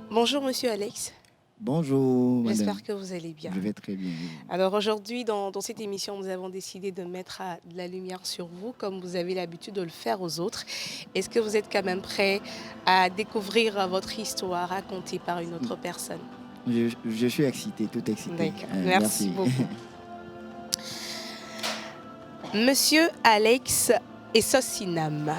Bonjour Monsieur Alex. Bonjour. J'espère que vous allez bien. Je vais très bien. Alors aujourd'hui, dans cette émission, nous avons décidé de mettre de la lumière sur vous, comme vous avez l'habitude de le faire aux autres. Est-ce que vous êtes quand même prêt à découvrir votre histoire racontée par une autre personne? Je suis excité, tout excité. Merci beaucoup. Monsieur Alex Essosinam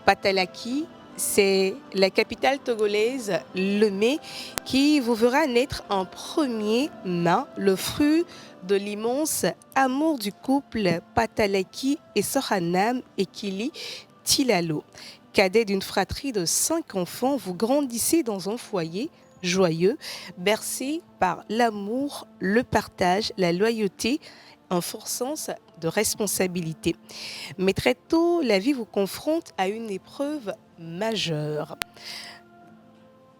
Patalaki, c'est la capitale togolaise, Lomé, qui vous verra naître en premier main le fruit de l'immense amour du couple Patalaki et Sohanam Ekili Tilalo. Cadet d'une fratrie de 5 enfants, vous grandissez dans un foyer joyeux, bercé par l'amour, le partage, la loyauté, un fort sens de responsabilité. Mais très tôt, la vie vous confronte à une épreuve majeure.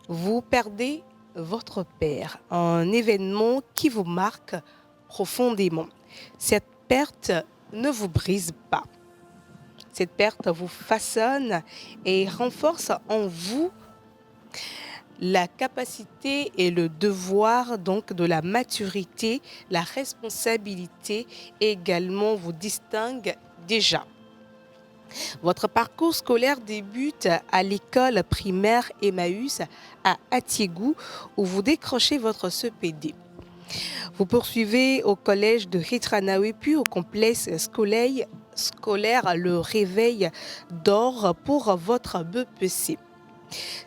Vous perdez votre père, un événement qui vous marque profondément. Cette perte ne vous brise pas. Cette perte vous façonne et renforce en vous la capacité et le devoir donc de la maturité, la responsabilité également vous distingue déjà. Votre parcours scolaire débute à l'école primaire Emmaüs à Atiégou où vous décrochez votre CPD. Vous poursuivez au collège de Ritranawe puis au complexe scolaire scolaire, le réveil d'or pour votre BPC.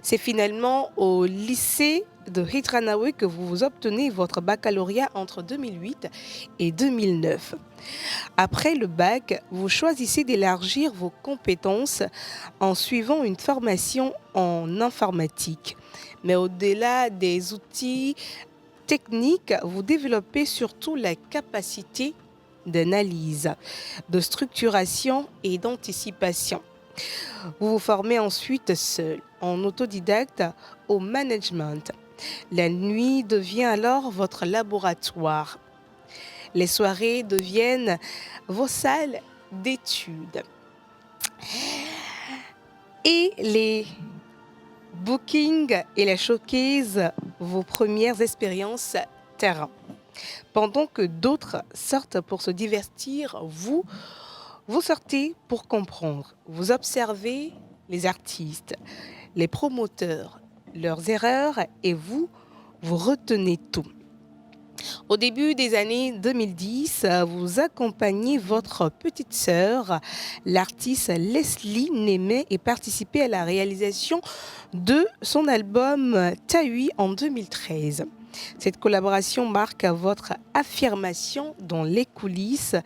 C'est finalement au lycée de Hitranawe que vous obtenez votre baccalauréat entre 2008 et 2009. Après le bac, vous choisissez d'élargir vos compétences en suivant une formation en informatique. Mais au-delà des outils techniques, vous développez surtout la capacité d'analyse, de structuration et d'anticipation. Vous vous formez ensuite seul, en autodidacte, au management. La nuit devient alors votre laboratoire. Les soirées deviennent vos salles d'études. Et les bookings et les showcases, vos premières expériences terrain. Pendant que d'autres sortent pour se divertir, vous sortez pour comprendre. Vous observez les artistes, les promoteurs, leurs erreurs et vous retenez tout. Au début des années 2010, vous accompagnez votre petite sœur, l'artiste Leslie Némé, et participez à la réalisation de son album Tahui en 2013. Cette collaboration marque votre affirmation dans les coulisses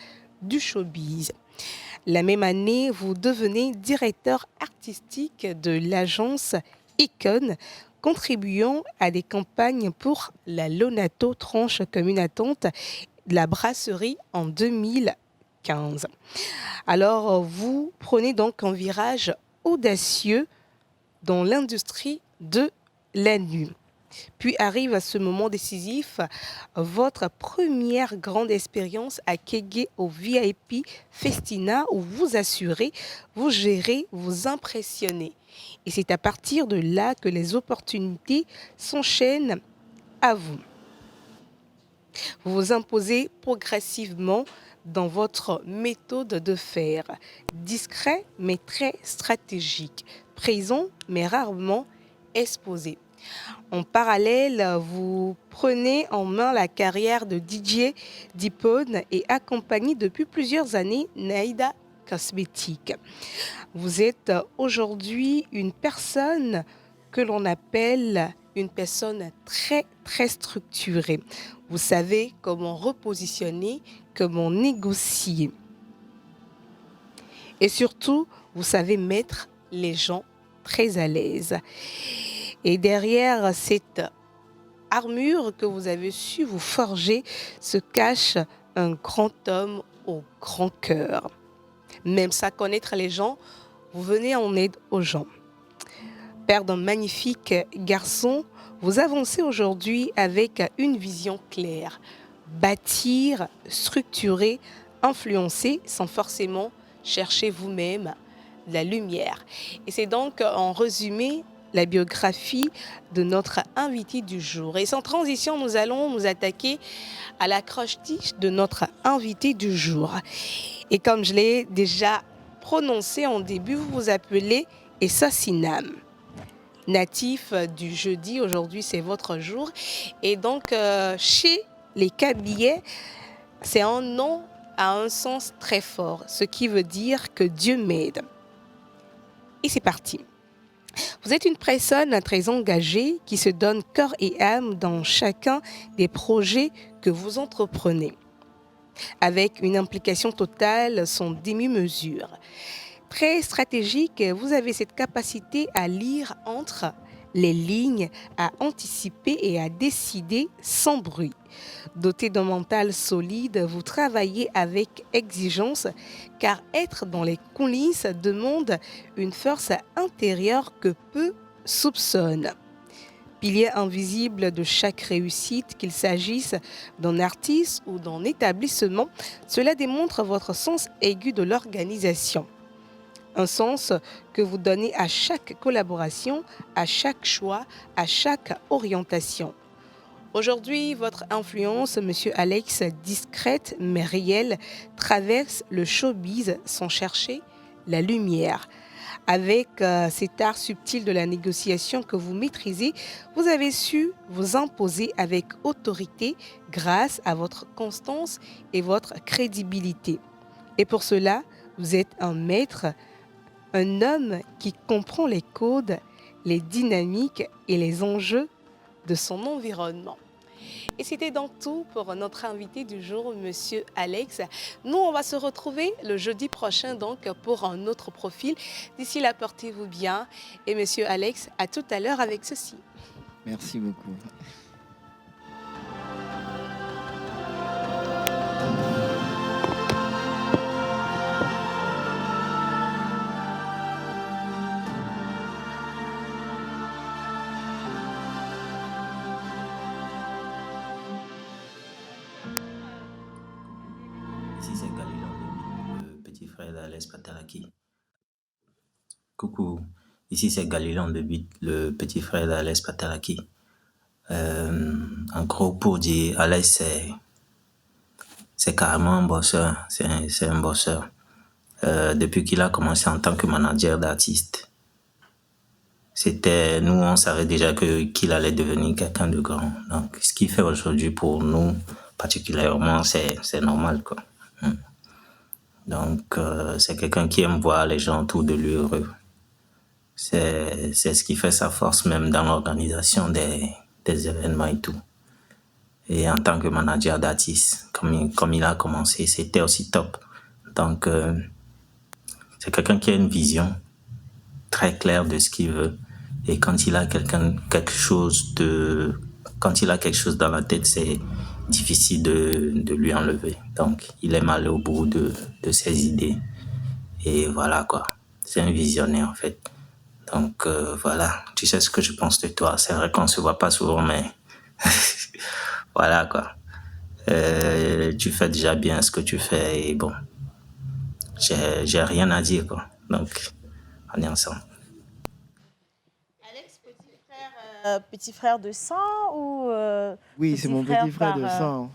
du showbiz. La même année, vous devenez directeur artistique de l'agence Icon, contribuant à des campagnes pour la Lonato Tranche comme une attente de la brasserie en 2015. Alors, vous prenez donc un virage audacieux dans l'industrie de la nuit. Puis arrive à ce moment décisif votre première grande expérience à Kégué au VIP Festina où vous assurez, vous gérez, vous impressionnez. Et c'est à partir de là que les opportunités s'enchaînent à vous. Vous vous imposez progressivement dans votre méthode de faire, discret mais très stratégique, présent mais rarement exposé. En parallèle, vous prenez en main la carrière de DJ Dipone et accompagnez depuis plusieurs années Naïda Cosmétique. Vous êtes aujourd'hui une personne que l'on appelle une personne très structurée. Vous savez comment repositionner, comment négocier. Et surtout, vous savez mettre les gens très à l'aise. Et derrière cette armure que vous avez su vous forger se cache un grand homme au grand cœur. Même sans connaître les gens, vous venez en aide aux gens. Père d'un magnifique garçon, vous avancez aujourd'hui avec une vision claire. Bâtir, structurer, influencer sans forcément chercher vous-même la lumière. Et c'est donc en résumé la biographie de notre invité du jour. Et sans transition, nous allons nous attaquer à la croche-tige de notre invité du jour. Et comme je l'ai déjà prononcé en début, vous vous appelez Essa Sinam. Natif du jeudi, aujourd'hui c'est votre jour. Et donc chez les Kabylais, c'est un nom à un sens très fort, ce qui veut dire que Dieu m'aide. Et c'est parti. Vous êtes une personne très engagée qui se donne corps et âme dans chacun des projets que vous entreprenez, avec une implication totale sans demi-mesure. Très stratégique, vous avez cette capacité à lire entre les lignes, à anticiper et à décider sans bruit. Doté d'un mental solide, vous travaillez avec exigence car être dans les coulisses demande une force intérieure que peu soupçonnent. Pilier invisible de chaque réussite, qu'il s'agisse d'un artiste ou d'un établissement, cela démontre votre sens aigu de l'organisation. Un sens que vous donnez à chaque collaboration, à chaque choix, à chaque orientation. Aujourd'hui, votre influence, Monsieur Alex, discrète mais réelle, traverse le showbiz sans chercher la lumière. Avec cet art subtil de la négociation que vous maîtrisez, vous avez su vous imposer avec autorité grâce à votre constance et votre crédibilité. Et pour cela, Vous êtes un maître, un homme qui comprend les codes, les dynamiques et les enjeux de son environnement. Et c'était donc tout pour notre invité du jour, Monsieur Alex. Nous, on va se retrouver le jeudi prochain donc pour un autre profil. D'ici là, portez-vous bien. Et Monsieur Alex, à tout à l'heure avec ceci. Merci beaucoup. Ici, c'est Galilon, le petit frère d'Alès Patalaki. Coucou, ici c'est Galilon de But, le petit frère d'Alès Patalaki. En gros, pour dire, Alès, c'est carrément un bosseur. C'est un bosseur. Depuis qu'il a commencé en tant que manager d'artiste, nous, on savait déjà qu'il allait devenir quelqu'un de grand. Donc, ce qu'il fait aujourd'hui pour nous, particulièrement, c'est normal, quoi. Donc, c'est quelqu'un qui aime voir les gens autour de lui heureux. C'est ce qui fait sa force même dans l'organisation des événements et tout. Et en tant que manager d'artiste, comme il a commencé, c'était aussi top. Donc, c'est quelqu'un qui a une vision très claire de ce qu'il veut. Et quand il a quelque chose dans la tête, c'est difficile de lui enlever. Donc, il aime aller au bout de ses idées. Et voilà, quoi. C'est un visionnaire, en fait. Donc, voilà. Tu sais ce que je pense de toi. C'est vrai qu'on ne se voit pas souvent, mais voilà, quoi. Tu fais déjà bien ce que tu fais et bon, j'ai rien à dire, quoi. Donc, on est ensemble. Alex, petit frère de sang ou Oui, c'est mon petit frère de sang.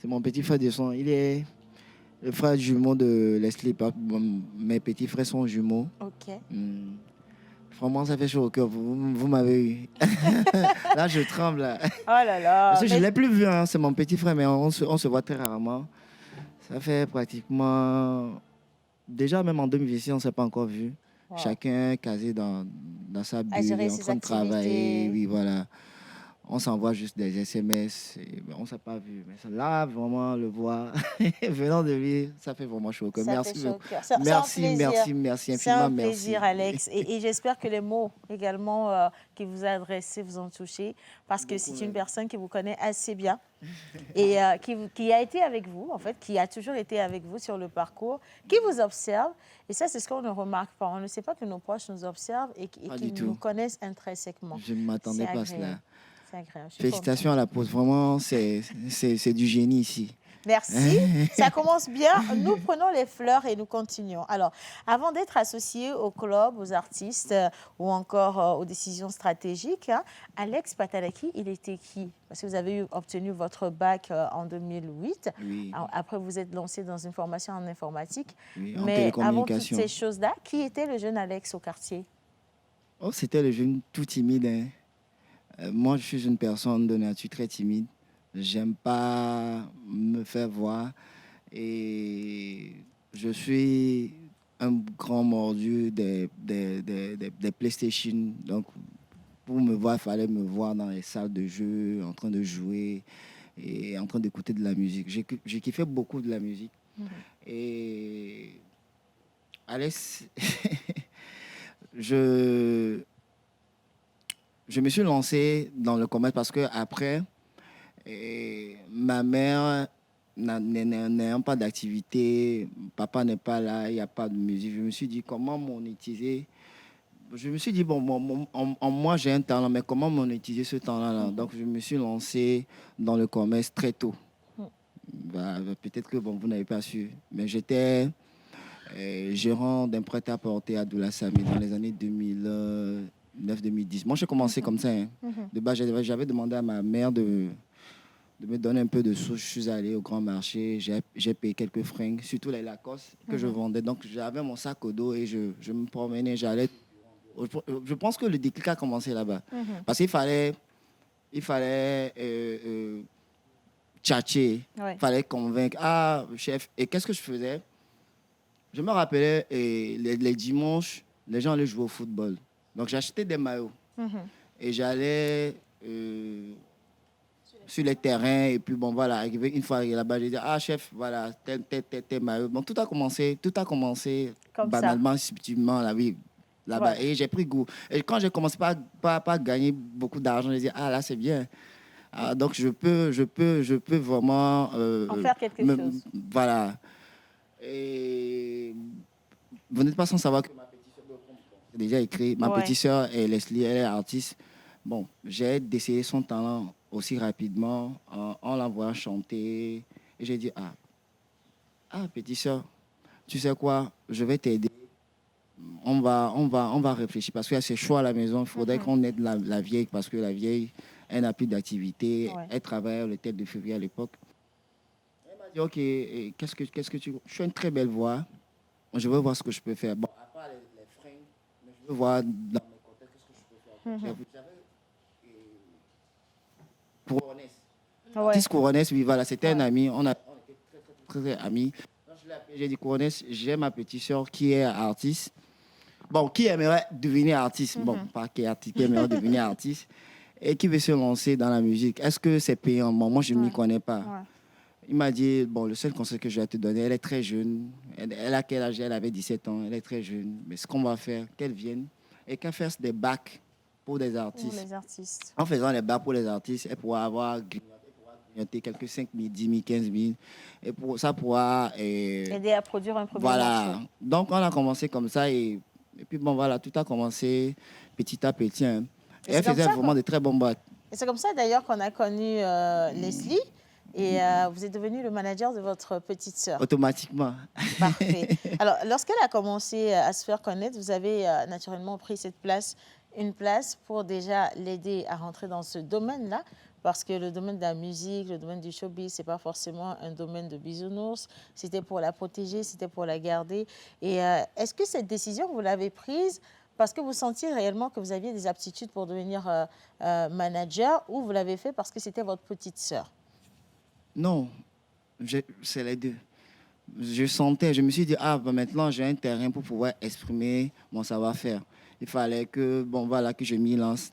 C'est mon petit frère de sang. Il est le frère jumeau de Leslie. Mes petits frères sont jumeaux. Ok. Vraiment, ça fait chaud au cœur. Vous m'avez eu. Là, je tremble. Là. Oh là là. Parce que je ne l'ai plus vu. Hein. C'est mon petit frère, mais on se voit très rarement. Ça fait pratiquement... Déjà, même en 2006, on ne s'est pas encore vu. Wow. Chacun casé dans sa bulle, en train de travailler. Oui, voilà. On s'envoie juste des SMS. On ne s'est pas vu. Mais là, vraiment, le voir venant de lui, ça fait vraiment chaud au cœur. Merci beaucoup. Merci infiniment. C'est un plaisir, Alex. Et j'espère que les mots également qu'il vous a adressés vous ont touché. Parce que c'est une personne qui vous connaît assez bien et qui a été avec vous, en fait, qui a toujours été avec vous sur le parcours, qui vous observe. Et ça, c'est ce qu'on ne remarque pas. On ne sait pas que nos proches nous observent et qu'ils nous connaissent intrinsèquement. Je ne m'attendais pas à cela. Agréable. Félicitations à la pause. Vraiment, c'est du génie ici. Merci. Ça commence bien. Nous prenons les fleurs et nous continuons. Alors, avant d'être associé au club, aux artistes ou encore aux décisions stratégiques, hein, Alex Patalaki, il était qui? Parce que vous avez obtenu votre bac en 2008. Oui. Après, vous êtes lancé dans une formation en informatique. Oui, en Mais télécommunication. avant toutes ces choses-là, qui était le jeune Alex au quartier? Oh, c'était le jeune tout timide, hein. Moi, je suis une personne de nature très timide. J'aime pas me faire voir. Et je suis un grand mordu des PlayStation. Donc, pour me voir, il fallait me voir dans les salles de jeu, en train de jouer et en train d'écouter de la musique. J'ai kiffé beaucoup de la musique. Et Alex, je me suis lancé dans le commerce parce que après, ma mère n'ayant pas d'activité, papa n'est pas là, il n'y a pas de musique. Je me suis dit comment monétiser. Je me suis dit, moi j'ai un talent, mais comment monétiser ce talent-là? Donc je me suis lancé dans le commerce très tôt. Peut-être que vous n'avez pas su, mais j'étais gérant d'un prêt-à-porter à Doula Sami dans les années 2009-2010. Moi, j'ai commencé comme ça. Hein. De base, j'avais demandé à ma mère de me donner un peu de sous. Je suis allé au grand marché, j'ai payé quelques fringues, surtout les Lacoste que je vendais. Donc, j'avais mon sac au dos et je me promenais, j'allais. Je pense que le déclic a commencé là-bas. Parce qu'il fallait tchatcher, il fallait convaincre. Ah, chef, et qu'est-ce que je faisais? Je me rappelais, les dimanches, les gens allaient jouer au football. Donc, j'achetais des maillots. Et j'allais sur les terrains. Et puis, bon, voilà, une fois arrivé là-bas, j'ai dit, ah, chef, voilà, tel maillot. Donc, tout a commencé Comme banalement, subtilement, là-bas. Ouais. Et j'ai pris goût. Et quand j'ai commencé pas gagner beaucoup d'argent, j'ai dit, ah, là, c'est bien. Ah, donc, je peux vraiment... En faire quelque chose. Voilà. Et vous n'êtes pas sans savoir que ma petite soeur, j'ai déjà écrit, ma petite soeur, Leslie, elle est artiste. Bon, j'ai décelé son talent aussi rapidement en la voyant chanter. Et j'ai dit, petite soeur, tu sais quoi, je vais t'aider. On va réfléchir parce qu'il y a ces choix à la maison. Il faudrait qu'on aide la vieille parce que la vieille, elle n'a plus d'activité. Elle travaillait le tête de février à l'époque. Elle m'a dit, OK, qu'est-ce que tu... Je suis une très belle voix. Je veux voir ce que je peux faire. Bon, à part les fringues, mais je veux voir dans mes côtés qu'est-ce que je peux faire. J'avais Coronès. Coronès, oui, voilà, c'était un ami. On était très amis. Quand je l'ai appelé, j'ai dit, Coronès, j'ai ma petite soeur qui est artiste. Bon, qui aimerait devenir artiste. Bon, pas qui est artiste, qui aimerait devenir artiste. Et qui veut se lancer dans la musique. Est-ce que c'est payant? Bon, moi, je ne m'y connais pas. Il m'a dit, bon, le seul conseil que je vais te donner, elle est très jeune. Elle a quel âge? Elle avait 17 ans. Elle est très jeune. Mais ce qu'on va faire, qu'elle vienne et qu'elle fasse des bacs pour des artistes. Pour les artistes. En faisant les bacs pour les artistes, elle pourra avoir grignoté quelques 5 000, 10 000, 15 000. Et ça pourra... aider à produire un premier voilà. morceau. Donc, on a commencé comme ça. Et puis, bon, voilà, tout a commencé petit à petit. Hein. Et elle faisait vraiment de très bons bacs. Et c'est comme ça, d'ailleurs, qu'on a connu Leslie. Et vous êtes devenu le manager de votre petite sœur. Automatiquement. Parfait. Alors, lorsqu'elle a commencé à se faire connaître, vous avez naturellement pris une place pour déjà l'aider à rentrer dans ce domaine-là, parce que le domaine de la musique, le domaine du showbiz, c'est pas forcément un domaine de bisounours. C'était pour la protéger, c'était pour la garder. Et est-ce que cette décision, vous l'avez prise parce que vous sentiez réellement que vous aviez des aptitudes pour devenir manager, ou vous l'avez fait parce que c'était votre petite sœur? Non, c'est les deux. Je me suis dit, maintenant j'ai un terrain pour pouvoir exprimer mon savoir-faire. Il fallait que, que je m'y lance.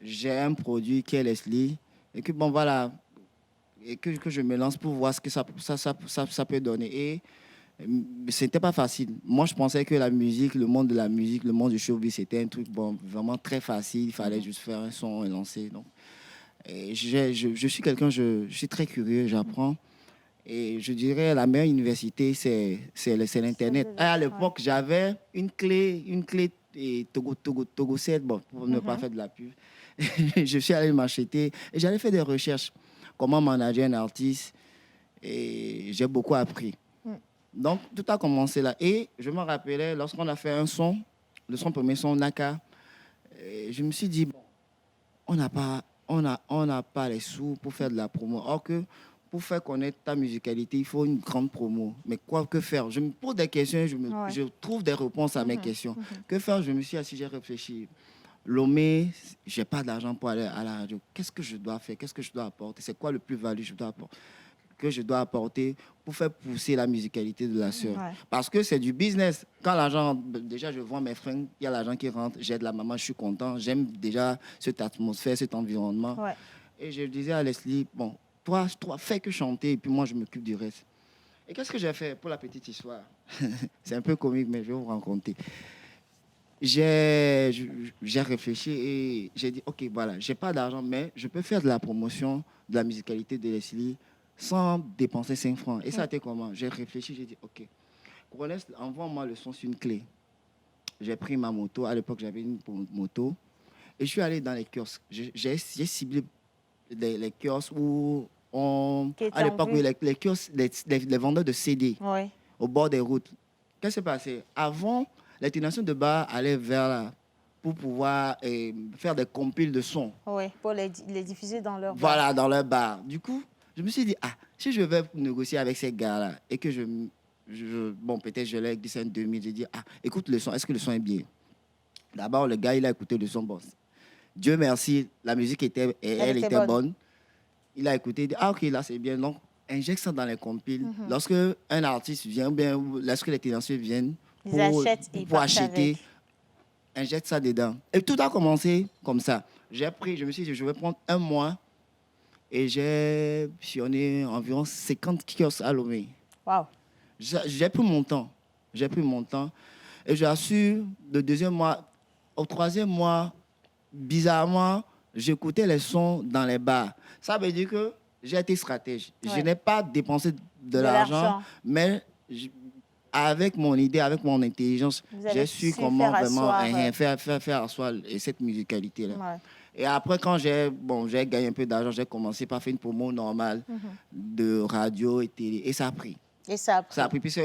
J'ai un produit qui est Leslie, et que, et que je me lance pour voir ce que ça peut donner. Et ce n'était pas facile. Moi, je pensais que la musique, le monde de la musique, le monde du showbiz, c'était un truc vraiment très facile. Il fallait juste faire un son et lancer. Donc, et je suis quelqu'un, je suis très curieux, j'apprends. Et je dirais la meilleure université, c'est l'Internet. À l'époque, j'avais une clé et Togo 7, pour ne pas faire de la pub. Je suis allé m'acheter et j'allais faire des recherches. Comment manager un artiste. Et j'ai beaucoup appris. Donc, tout a commencé là. Et je me rappelais, lorsqu'on a fait un son, le premier son, Naka, je me suis dit, on n'a pas les sous pour faire de la promo. Or que pour faire connaître ta musicalité, il faut une grande promo. Mais que faire? Je me pose des questions, je trouve des réponses à mes questions. Que faire? Je me suis assis, j'ai réfléchi. Lomé, je n'ai pas d'argent pour aller à la radio. Qu'est-ce que je dois faire? Qu'est-ce que je dois apporter? C'est quoi le plus-value que je dois apporter pour faire pousser la musicalité de la sœur? Parce que c'est du business. Quand l'argent, déjà je vends mes fringues, il y a l'argent qui rentre, j'aide la maman, je suis content, j'aime déjà cette atmosphère, cet environnement. Et je disais à Leslie, toi, fais que chanter et puis moi je m'occupe du reste. Et qu'est-ce que j'ai fait pour la petite histoire? C'est un peu comique, mais je vais vous raconter. J'ai réfléchi et j'ai dit, OK, voilà, j'ai pas d'argent, mais je peux faire de la promotion de la musicalité de Leslie sans dépenser 5 francs. Et ça a été comment? J'ai réfléchi, j'ai dit, OK, Coronès, envoie-moi le son sur une clé. J'ai pris ma moto, à l'époque j'avais une moto, et je suis allé dans les kiosques. J'ai ciblé les kiosques où à l'époque, les kiosques, les vendeurs de CD au bord des routes. Qu'est-ce qui s'est passé? Avant, les techniciens de bar allaient vers là pour pouvoir faire des compiles de sons. Oui, pour les diffuser dans leur bar. Voilà, dans leur bar. Du coup, je me suis dit, si je vais négocier avec ces gars-là et que peut-être je l'ai dit, c'est en 2000, j'ai dit, écoute le son, est-ce que le son est bien? D'abord, le gars, il a écouté le son, Dieu merci, la musique était bonne. Il a écouté, il dit, OK, là, c'est bien. Donc, injectent ça dans les compiles. Lorsque un artiste vient, ou bien lorsque les tenanciers viennent Ils achètent et ils pour partent acheter, avec. injectent ça dedans. Et tout a commencé comme ça. Je me suis dit, je vais prendre un mois et j'ai sillonné environ 50 kiosques à Lomé. Wow. J'ai pris mon temps. Et j'ai su, le deuxième mois, au troisième mois, bizarrement, j'écoutais les sons dans les bars. Ça veut dire que j'ai été stratège. Ouais. Je n'ai pas dépensé de l'argent. l'argent, mais avec mon idée, avec mon intelligence, Vous avez j'ai su su comment faire vraiment asseoir, faire asseoir cette musicalité-là. Ouais. Et après, quand j'ai gagné un peu d'argent, j'ai commencé par faire une promo normale de radio et télé. Et ça a pris. Et ça a pris. Ça a pris, puisque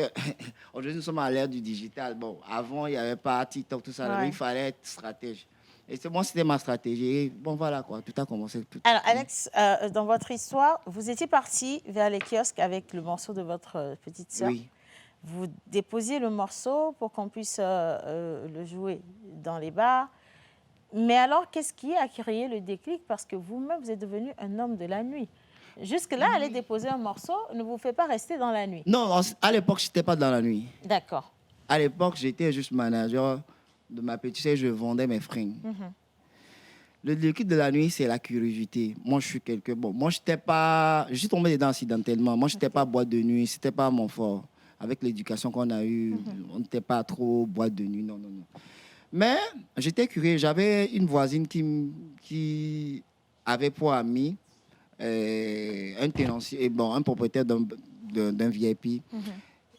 aujourd'hui, nous sommes à l'ère du digital. Bon, avant, il n'y avait pas TikTok, tout ça. Ouais. Il fallait être stratège. Et moi, c'était ma stratégie. Et bon, voilà, quoi. Tout a commencé. Alors, Alex, dans votre histoire, vous étiez parti vers les kiosques avec le morceau de votre petite sœur. Oui. Vous déposiez le morceau pour qu'on puisse le jouer dans les bars. Mais alors, qu'est-ce qui a créé le déclic? Parce que vous-même, vous êtes devenu un homme de la nuit. Jusque-là, aller déposer un morceau ne vous fait pas rester dans la nuit. Non, à l'époque, je n'étais pas dans la nuit. D'accord. À l'époque, j'étais juste manager de ma petite sœur. Je vendais mes fringues. Le déclic de la nuit, c'est la curiosité. Moi, je suis quelqu'un... Bon, moi, je suis tombé dedans accidentellement. Moi, je n'étais pas boîte de nuit. Ce n'était pas mon fort. Avec l'éducation qu'on a eue, on n'était pas trop boîte de nuit. Non. Mais j'étais curieux. J'avais une voisine qui avait pour ami un tenancier, un propriétaire d'un VIP.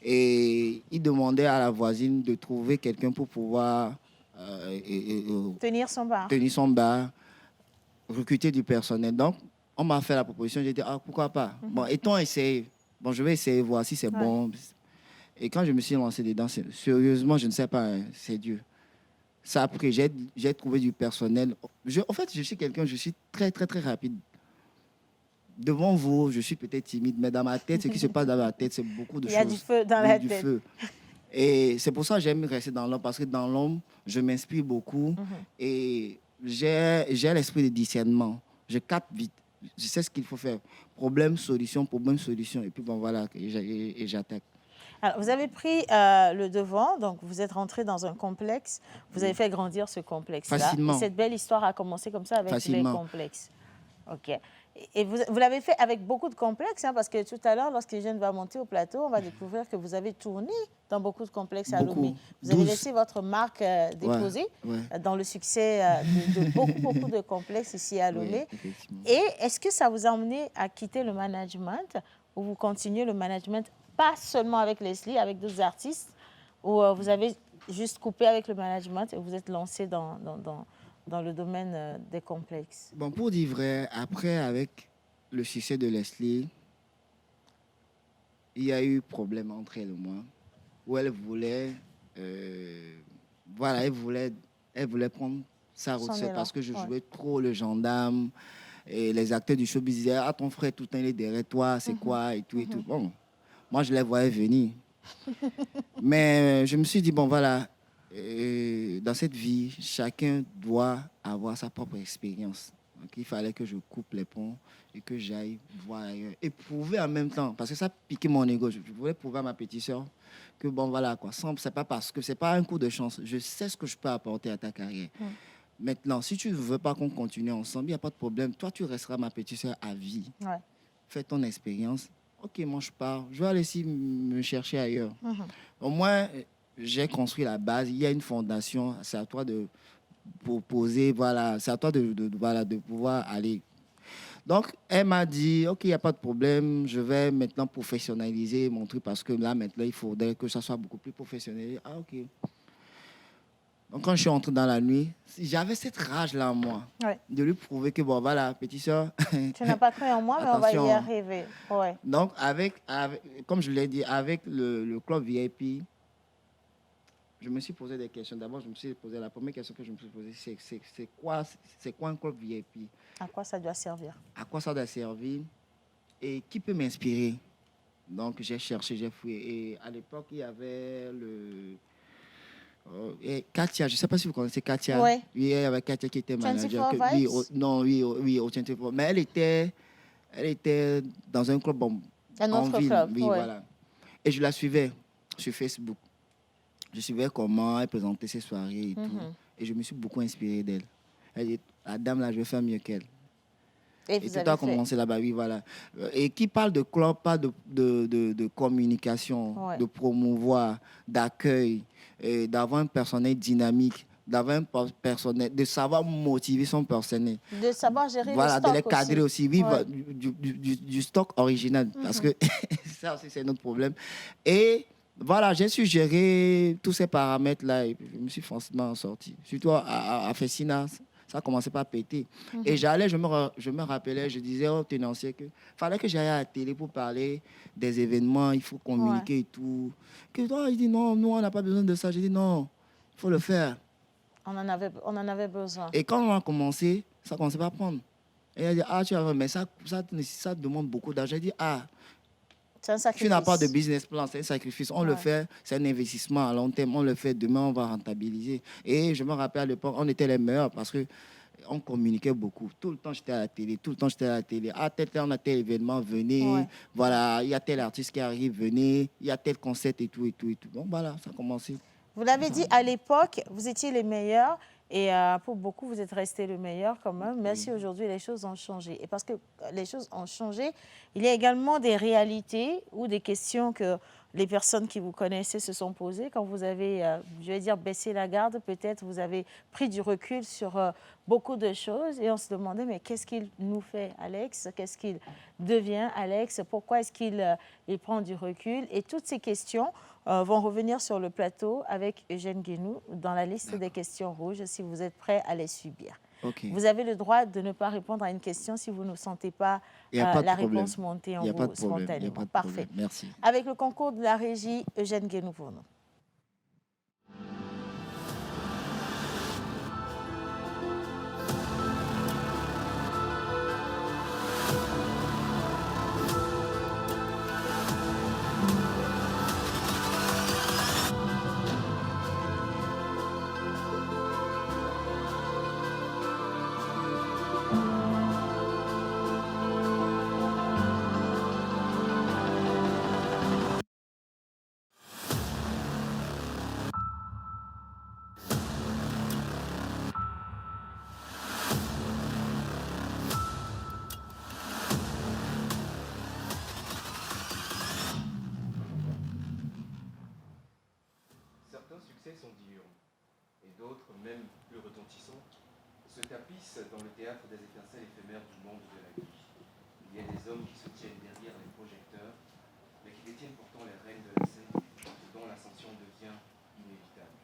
Et il demandait à la voisine de trouver quelqu'un pour pouvoir tenir son bar, recruter du personnel. Donc, on m'a fait la proposition. J'ai dit, pourquoi pas? Bon, et-on essayé? Bon, je vais essayer, voir si c'est bon. Et quand je me suis lancé dedans, sérieusement, je ne sais pas, hein, c'est Dieu. Ça a pris, j'ai trouvé du personnel. En fait, je suis quelqu'un, je suis très, très, très rapide. Devant vous, je suis peut-être timide, mais dans ma tête, ce qui se passe dans ma tête, c'est beaucoup de choses. Il y a du feu dans la tête. Feu. Et c'est pour ça que j'aime rester dans l'homme, parce que dans l'homme, je m'inspire beaucoup et j'ai l'esprit de discernement. Je capte vite. Je sais ce qu'il faut faire. Problème, solution. Et puis bon, voilà, et j'attaque. Alors, vous avez pris le devant, donc vous êtes rentré dans un complexe. Vous avez fait grandir ce complexe-là. Facilement. Et cette belle histoire a commencé comme ça avec Facilement. les complexes. OK. Et vous l'avez fait avec beaucoup de complexes, hein, parce que tout à l'heure, lorsque Jeanne va monter au plateau, on va découvrir que vous avez tourné dans beaucoup de complexes à Lomé. Vous avez laissé votre marque déposée dans le succès de beaucoup de complexes ici à Lomé. Oui, et est-ce que ça vous a amené à quitter le management, ou vous continuez le management, pas seulement avec Leslie, avec d'autres artistes, ou vous avez juste coupé avec le management et vous êtes lancé dans le domaine des complexes? Bon, pour dire vrai, après, avec le succès de Leslie, il y a eu problème entre elle et moi, où elle voulait, elle voulait prendre sa route parce que je jouais trop le gendarme, et les acteurs du showbiz disaient, ton frère, tout le temps, il est derrière toi, c'est quoi, et tout, et tout. Bon, moi, je les voyais venir. Mais je me suis dit, bon, voilà, dans cette vie, chacun doit avoir sa propre expérience. Donc, il fallait que je coupe les ponts et que j'aille voir ailleurs. Et prouver en même temps, parce que ça piquait mon ego. Je voulais prouver à ma petite sœur que, bon, voilà, quoi. C'est pas parce que c'est pas un coup de chance. Je sais ce que je peux apporter à ta carrière. Maintenant, si tu ne veux pas qu'on continue ensemble, il n'y a pas de problème. Toi, tu resteras ma petite sœur à vie. Fais ton expérience. OK, moi, je pars. Je vais aller ici me chercher ailleurs. Au moins, j'ai construit la base. Il y a une fondation. C'est à toi de proposer. Voilà. C'est à toi de pouvoir aller. Donc, elle m'a dit, OK, il n'y a pas de problème. Je vais maintenant professionnaliser mon truc parce que là, maintenant, il faudrait que ça soit beaucoup plus professionnel. OK. Donc, quand je suis entré dans la nuit, j'avais cette rage-là en moi, de lui prouver que, bon, voilà, petite soeur. Tu n'as pas cru en moi, mais on va y arriver. Donc, comme je l'ai dit, avec le club VIP, je me suis posé des questions. D'abord, je me suis posé, la première question que je me suis posée, c'est quoi un club VIP? À quoi ça doit servir? À quoi ça doit servir? Et qui peut m'inspirer? Donc, j'ai cherché, j'ai fouillé. Et à l'époque, il y avait et Katia, je ne sais pas si vous connaissez Katia. Oui. Oui, il y avait Katia qui était manager. Oui, au 24. Mais elle était dans un club Un en autre ville. club, Oui, ouais. voilà. Et je la suivais sur Facebook. Je suivais comment elle présentait ses soirées et tout. Et je me suis beaucoup inspiré d'elle. Elle dit, la dame là, je vais faire mieux qu'elle. Et Et vous tout avez a fait. commencé là-bas, oui, voilà. Et qui parle de club, parle de communication, Ouais. de promouvoir, d'accueil, et d'avoir un personnel dynamique, d'avoir un personnel, de savoir motiver son personnel. De savoir gérer Voilà, le de stock les cadrer aussi, oui, Ouais. du stock original, parce que ça aussi, c'est notre problème. Et voilà, j'ai su gérer tous ces paramètres-là et puis je me suis forcément sorti. Surtout à Fessina, ça commençait pas à péter. Et j'allais, je me rappelais, je disais au tenancier qu'il fallait que j'aille à la télé pour parler des événements, il faut communiquer et tout. Que toi, il dit non, nous, on n'a pas besoin de ça. J'ai dit non, il faut le faire. On en avait besoin. Et quand on a commencé, ça ne commençait pas à prendre. Et elle a dit, ah, tu vas, mais ça demande beaucoup d'argent. J'ai dit, ah, C'est un sacrifice. tu n'as pas de business plan, c'est un sacrifice. On le fait, c'est un investissement à long terme. On le fait, demain, on va rentabiliser. Et je me rappelle à l'époque, on était les meilleurs parce qu'on communiquait beaucoup. Tout le temps, j'étais à la télé. Ah, tel, on a tel événement, venez. Ouais. Voilà, il y a tel artiste qui arrive, venez. Il y a tel concert et tout, et tout, et tout. Donc voilà, ça a commencé. Vous l'avez dit, à l'époque, vous étiez les meilleurs. Et pour beaucoup, vous êtes restés le meilleur quand même. Même si aujourd'hui, les choses ont changé. Et parce que les choses ont changé, il y a également des réalités ou des questions que les personnes qui vous connaissaient se sont posées. Quand vous avez, je vais dire, baissé la garde, peut-être vous avez pris du recul sur beaucoup de choses. Et on se demandait, mais qu'est-ce qu'il nous fait, Alex? Qu'est-ce qu'il devient, Alex? Pourquoi est-ce qu'il il prend du recul? Et toutes ces questions vont revenir sur le plateau avec Eugène Guénou dans la liste des questions rouges, si vous êtes prêts à les subir. Okay. Vous avez le droit de ne pas répondre à une question si vous ne sentez pas la réponse monter en vous spontanément. Parfait. Merci. Avec le concours de la régie, Eugène Guénou pour nous. Certains succès sont diurnes, et d'autres, même plus retentissants, se tapissent dans le théâtre des étincelles éphémères du monde de la vie. Il y a des hommes qui se tiennent derrière les projecteurs, mais qui détiennent pourtant les rênes de la scène, et dont l'ascension devient inévitable.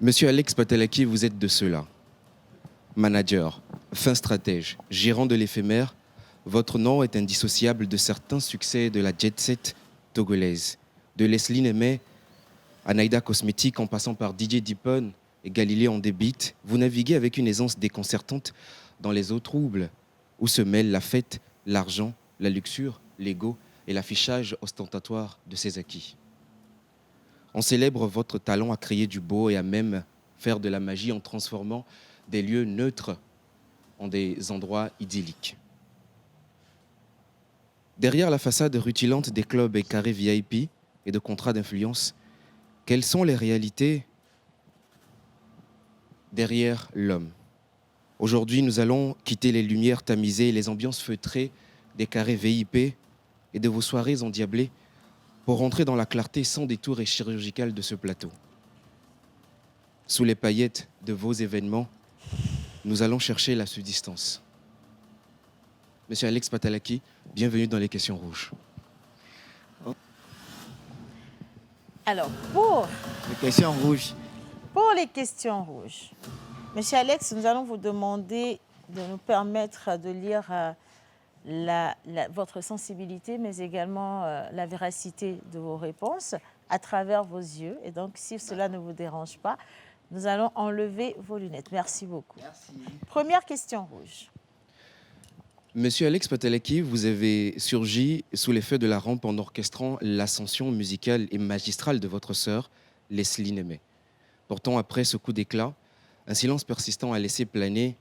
Monsieur Alex Patelaki, vous êtes de ceux-là. Manager, fin stratège, gérant de l'éphémère, votre nom est indissociable de certains succès de la jet-set togolaise. De Leslie Nemé à Naïda Cosmétique en passant par DJ Deepon et Galilée on débite, vous naviguez avec une aisance déconcertante dans les eaux troubles où se mêlent la fête, l'argent, la luxure, l'ego et l'affichage ostentatoire de ses acquis. On célèbre votre talent à créer du beau et à même faire de la magie en transformant des lieux neutres en des endroits idylliques. Derrière la façade rutilante des clubs et carrés VIP et de contrats d'influence, quelles sont les réalités derrière l'homme? Aujourd'hui, nous allons quitter les lumières tamisées et les ambiances feutrées des carrés VIP et de vos soirées endiablées pour rentrer dans la clarté sans détour et chirurgical de ce plateau. Sous les paillettes de vos événements, nous allons chercher la subsistance. Monsieur Alex Patelaki, bienvenue dans les questions rouges. Alors, pour les questions rouges. Pour les questions rouges, Monsieur Alex, nous allons vous demander de nous permettre de lire votre sensibilité, mais également la véracité de vos réponses à travers vos yeux. Et donc, si cela ne vous dérange pas, nous allons enlever vos lunettes. Merci beaucoup. Merci. Première question rouge. Monsieur Alex Patelaki, vous avez surgi sous l'effet de la rampe en orchestrant l'ascension musicale et magistrale de votre sœur, Leslie Nemé. Pourtant, après ce coup d'éclat, un silence persistant a laissé planer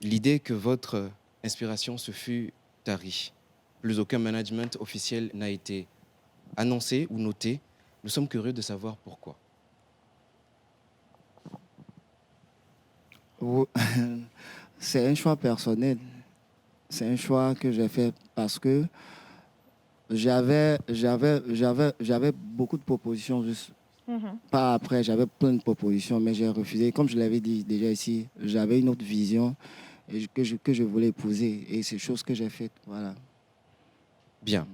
l'idée que votre inspiration se fût tarie. Plus aucun management officiel n'a été annoncé ou noté. Nous sommes curieux de savoir pourquoi. C'est un choix personnel. C'est un choix que j'ai fait parce que j'avais beaucoup de propositions. Pas après, j'avais plein de propositions, mais j'ai refusé. Comme je l'avais dit déjà ici, j'avais une autre vision que je voulais épouser. Et c'est chose que j'ai faite. Voilà. Bien.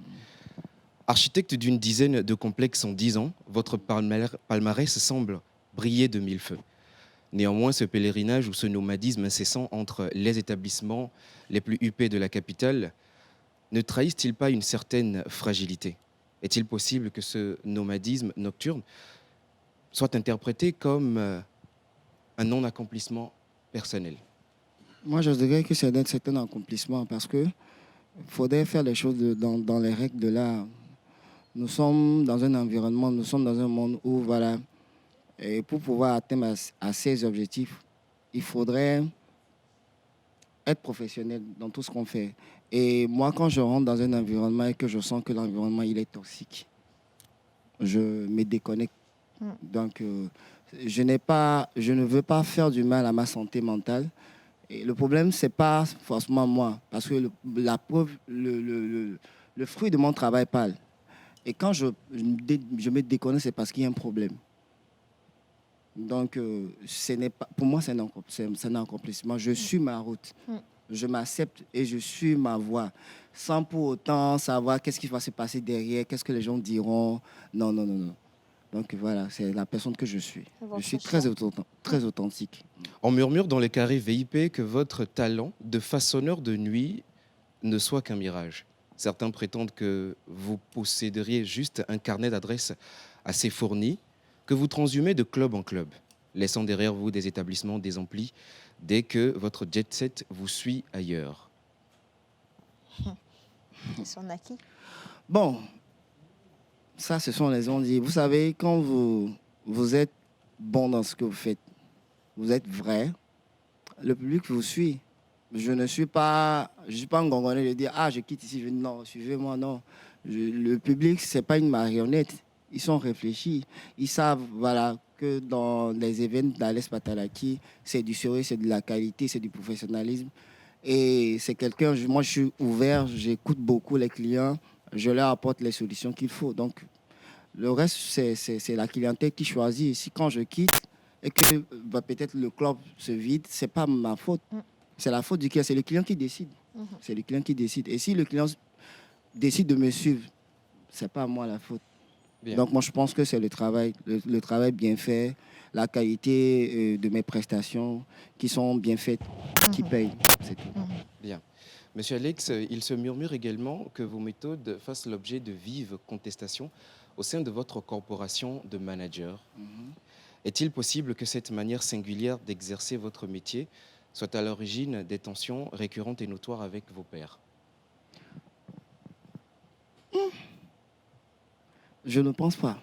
Architecte d'une dizaine de complexes en 10 ans, votre palmarès semble briller de mille feux. Néanmoins, ce pèlerinage ou ce nomadisme incessant entre les établissements les plus huppés de la capitale ne trahissent-ils pas une certaine fragilité? Est-il possible que ce nomadisme nocturne soit interprété comme un non-accomplissement personnel? Moi, je dirais que c'est un certain accomplissement parce qu'il faudrait faire les choses dans les règles de l'art. Nous sommes dans un environnement, nous sommes dans un monde où, voilà, et pour pouvoir atteindre à ces objectifs, il faudrait être professionnel dans tout ce qu'on fait. Et moi, quand je rentre dans un environnement et que je sens que l'environnement il est toxique, je me déconnecte. Donc, je ne veux pas faire du mal à ma santé mentale. Et le problème, ce n'est pas forcément moi, parce que la preuve, le fruit de mon travail parle. Et quand je me déconnecte, c'est parce qu'il y a un problème. Donc, pour moi, c'est un accomplissement. Je suis ma route. Je m'accepte et je suis ma voie. Sans pour autant savoir qu'est-ce qui va se passer derrière, qu'est-ce que les gens diront. Non, non, non, non. Donc voilà, c'est la personne que je suis. Je suis très authentique. On murmure dans les carrés VIP que votre talent de façonneur de nuit ne soit qu'un mirage. Certains prétendent que vous posséderiez juste un carnet d'adresses assez fourni, que vous transhumez de club en club, laissant derrière vous des établissements, des amplis, dès que votre jet set vous suit ailleurs. Ils sont acquis. Bon, ça, ce sont les on-dit. Vous savez, quand vous êtes bon dans ce que vous faites, vous êtes vrai, le public vous suit. Je ne suis pas un gongonnet de dire « Ah, je quitte ici, non, suivez-moi », non. Le public, ce n'est pas une marionnette. Ils sont réfléchis. Ils savent voilà, que dans les événements d'Alès Patalaki, c'est du sérieux, c'est de la qualité, c'est du professionnalisme. Et c'est quelqu'un, moi je suis ouvert, j'écoute beaucoup les clients, je leur apporte les solutions qu'il faut. Donc, le reste, c'est la clientèle qui choisit. Si quand je quitte et que peut-être le club se vide, ce n'est pas ma faute. C'est la faute du client, c'est le client qui décide. C'est le client qui décide. Et si le client décide de me suivre, ce n'est pas à moi la faute. Bien. Donc moi je pense que c'est le travail bien fait, la qualité de mes prestations qui sont bien faites, qui payent. C'est tout. Bien. Monsieur Alex, il se murmure également que vos méthodes fassent l'objet de vives contestations au sein de votre corporation de managers. Est-il possible que cette manière singulière d'exercer votre métier soit à l'origine des tensions récurrentes et notoires avec vos pairs? Je ne pense pas.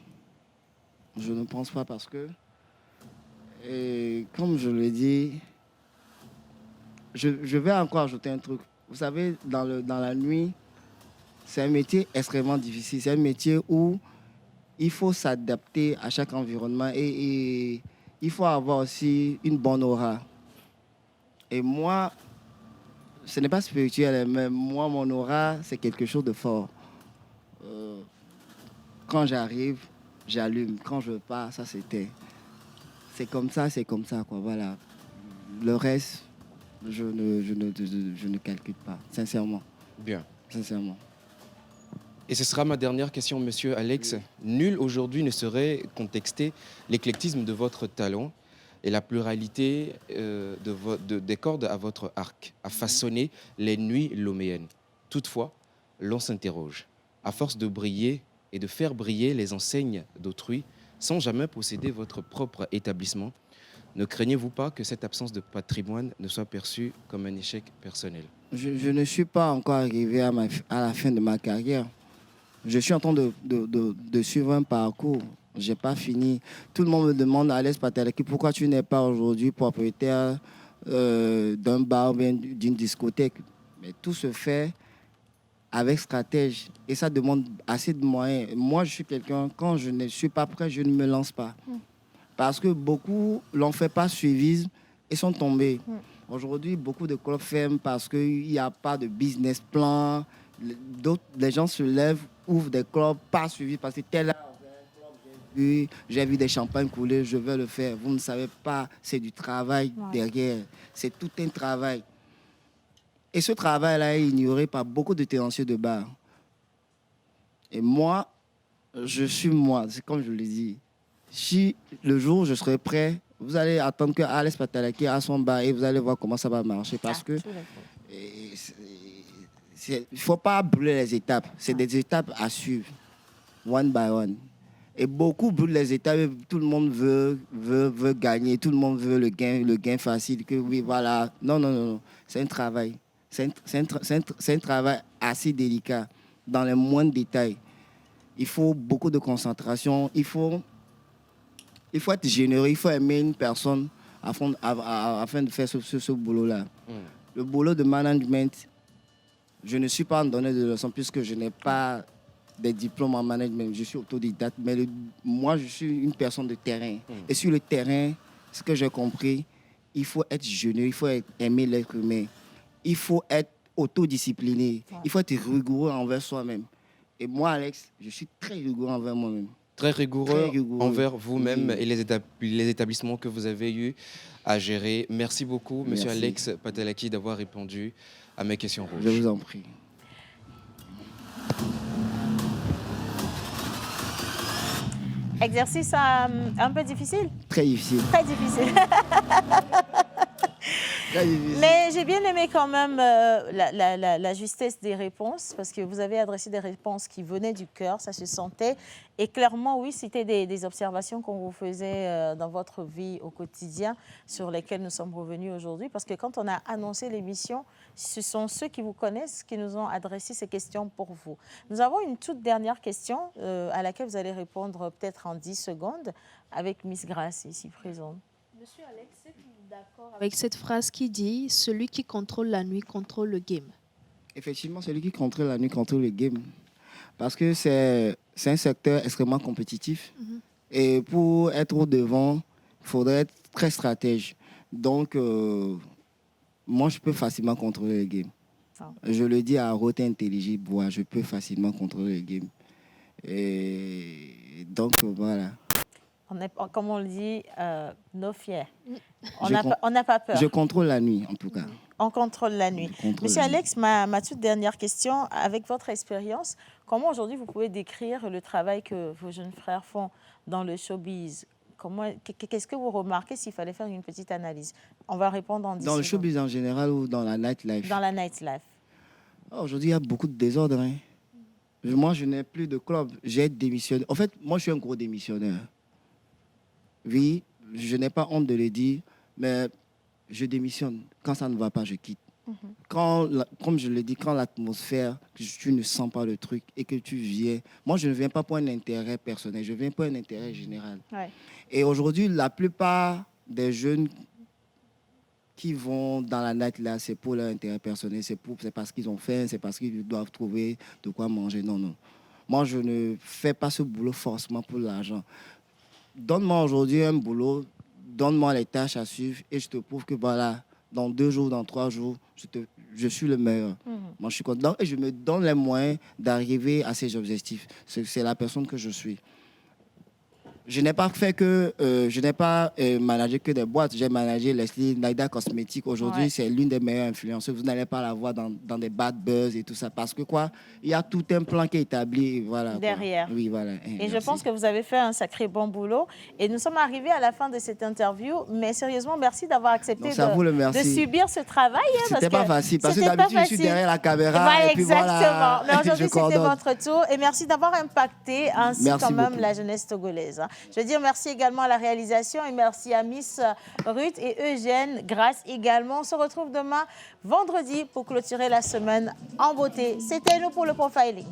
Je ne pense pas parce que, comme je l'ai dit, je vais encore ajouter un truc. Vous savez, dans la nuit, c'est un métier extrêmement difficile. C'est un métier où il faut s'adapter à chaque environnement et il faut avoir aussi une bonne aura. Et moi, ce n'est pas spirituel, mais moi, mon aura, c'est quelque chose de fort. Quand j'arrive, j'allume. Quand je pars, ça c'était. C'est comme ça, quoi. Voilà. Le reste, je ne calcule pas, sincèrement. Bien. Sincèrement. Et ce sera ma dernière question, monsieur Alex. Oui. Nul aujourd'hui ne saurait contexter l'éclectisme de votre talent et la pluralité des cordes à votre arc, à façonner les nuits loméennes. Toutefois, l'on s'interroge. À force de briller et de faire briller les enseignes d'autrui sans jamais posséder votre propre établissement, ne craignez-vous pas que cette absence de patrimoine ne soit perçue comme un échec personnel? Je ne suis pas encore arrivé à la fin de ma carrière. Je suis en train de suivre un parcours. Je n'ai pas fini. Tout le monde me demande, Alès Patalaki, pourquoi tu n'es pas aujourd'hui propriétaire d'un bar, bien d'une discothèque. Mais tout se fait avec stratège. Et ça demande assez de moyens. Moi, je suis quelqu'un, quand je ne suis pas prêt, je ne me lance pas. Parce que beaucoup l'ont fait par suivisme et sont tombés. Aujourd'hui, beaucoup de clubs ferment parce qu'il n'y a pas de business plan. Les gens se lèvent, ouvrent des clubs, pas suivis parce que tel j'ai vu des champagnes couler, je vais le faire. Vous ne savez pas, c'est du travail derrière. C'est tout un travail. Et ce travail-là est ignoré par beaucoup de tenanciers de bar. Et moi, je suis moi, c'est comme je le dis. Si le jour où je serai prêt, vous allez attendre que Alex Patelaki a son bar et vous allez voir comment ça va marcher. Parce que il ne faut pas brûler les étapes. C'est des étapes à suivre, one by one. Et beaucoup brûlent les étapes. Tout le monde veut gagner. Tout le monde veut le gain facile. Que oui, voilà. Non. C'est un travail. C'est un travail assez délicat dans les moindres détails. Il faut beaucoup de concentration. Il faut être généreux. Il faut aimer une personne afin de faire ce boulot-là. Le boulot de management, je ne suis pas en donneur de leçons puisque je n'ai pas des diplômes en management. Je suis autodidacte. Mais moi, je suis une personne de terrain. Et sur le terrain, ce que j'ai compris, il faut être généreux. Il faut aimer l'être humain. Il faut être autodiscipliné. Il faut être rigoureux envers soi-même. Et moi, Alex, je suis très rigoureux envers moi-même. Très rigoureux envers vous-même et les établissements que vous avez eu à gérer. Merci beaucoup, Monsieur Alex Patelaki, d'avoir répondu à mes questions rouges. Je vous en prie. Exercice un peu difficile? Très difficile. Très difficile. Mais j'ai bien aimé quand même la justesse des réponses parce que vous avez adressé des réponses qui venaient du cœur, ça se sentait. Et clairement, oui, c'était des observations qu'on vous faisait dans votre vie au quotidien sur lesquelles nous sommes revenus aujourd'hui. Parce que quand on a annoncé l'émission, ce sont ceux qui vous connaissent qui nous ont adressé ces questions pour vous. Nous avons une toute dernière question à laquelle vous allez répondre peut-être en 10 secondes avec Miss Grace ici présente. Monsieur Alex, êtes-vous d'accord avec cette phrase qui dit « Celui qui contrôle la nuit contrôle le game ». Effectivement, celui qui contrôle la nuit contrôle le game. Parce que c'est un secteur extrêmement compétitif. Et pour être au devant, il faudrait être très stratège. Donc, moi, je peux facilement contrôler le game. Je le dis à haute intelligible, je peux facilement contrôler le game. Et donc, voilà. Comme on le dit, no fear. On n'a pas peur. Je contrôle la nuit, en tout cas. On contrôle la nuit. Monsieur Alex, ma toute dernière question, avec votre expérience, comment aujourd'hui vous pouvez décrire le travail que vos jeunes frères font dans le showbiz? Qu'est-ce que vous remarquez s'il fallait faire une petite analyse? On va répondre en 10 secondes. Dans le showbiz en général ou dans la nightlife? Dans la nightlife. Aujourd'hui, il y a beaucoup de désordre. Moi, je n'ai plus de club. J'ai démissionné. En fait, moi, je suis un gros démissionnaire. Oui, je n'ai pas honte de le dire, mais je démissionne. Quand ça ne va pas, je quitte. Comme je le dis, quand l'atmosphère, tu ne sens pas le truc et que tu viens... Moi, je ne viens pas pour un intérêt personnel, je viens pour un intérêt général. Et aujourd'hui, la plupart des jeunes qui vont dans la night là, c'est pour leur intérêt personnel, c'est parce qu'ils ont faim, c'est parce qu'ils doivent trouver de quoi manger. Non. Moi, je ne fais pas ce boulot forcément pour l'argent. Donne-moi aujourd'hui un boulot, donne-moi les tâches à suivre et je te prouve que voilà, dans 2 jours, dans 3 jours, je suis le meilleur. Moi, je suis content et je me donne les moyens d'arriver à ces objectifs. C'est la personne que je suis. Je n'ai pas managé que des boîtes. J'ai managé Leslie, Naida Cosmétiques. Aujourd'hui, c'est l'une des meilleures influenceuses. Vous n'allez pas la voir dans des bad buzz et tout ça. Parce que il y a tout un plan qui est établi. Voilà, derrière. Oui, voilà. Et je pense que vous avez fait un sacré bon boulot. Et nous sommes arrivés à la fin de cette interview. Mais sérieusement, merci d'avoir accepté de subir ce travail. C'était pas facile. Parce que d'habitude, je suis derrière la caméra. Et puis exactement. Mais aujourd'hui, c'était votre tour. Et merci d'avoir impacté ainsi quand même la jeunesse togolaise. Je veux dire merci également à la réalisation et merci à Miss Ruth et Eugène Grace également. On se retrouve demain, vendredi, pour clôturer la semaine en beauté. C'était nous pour le profiling.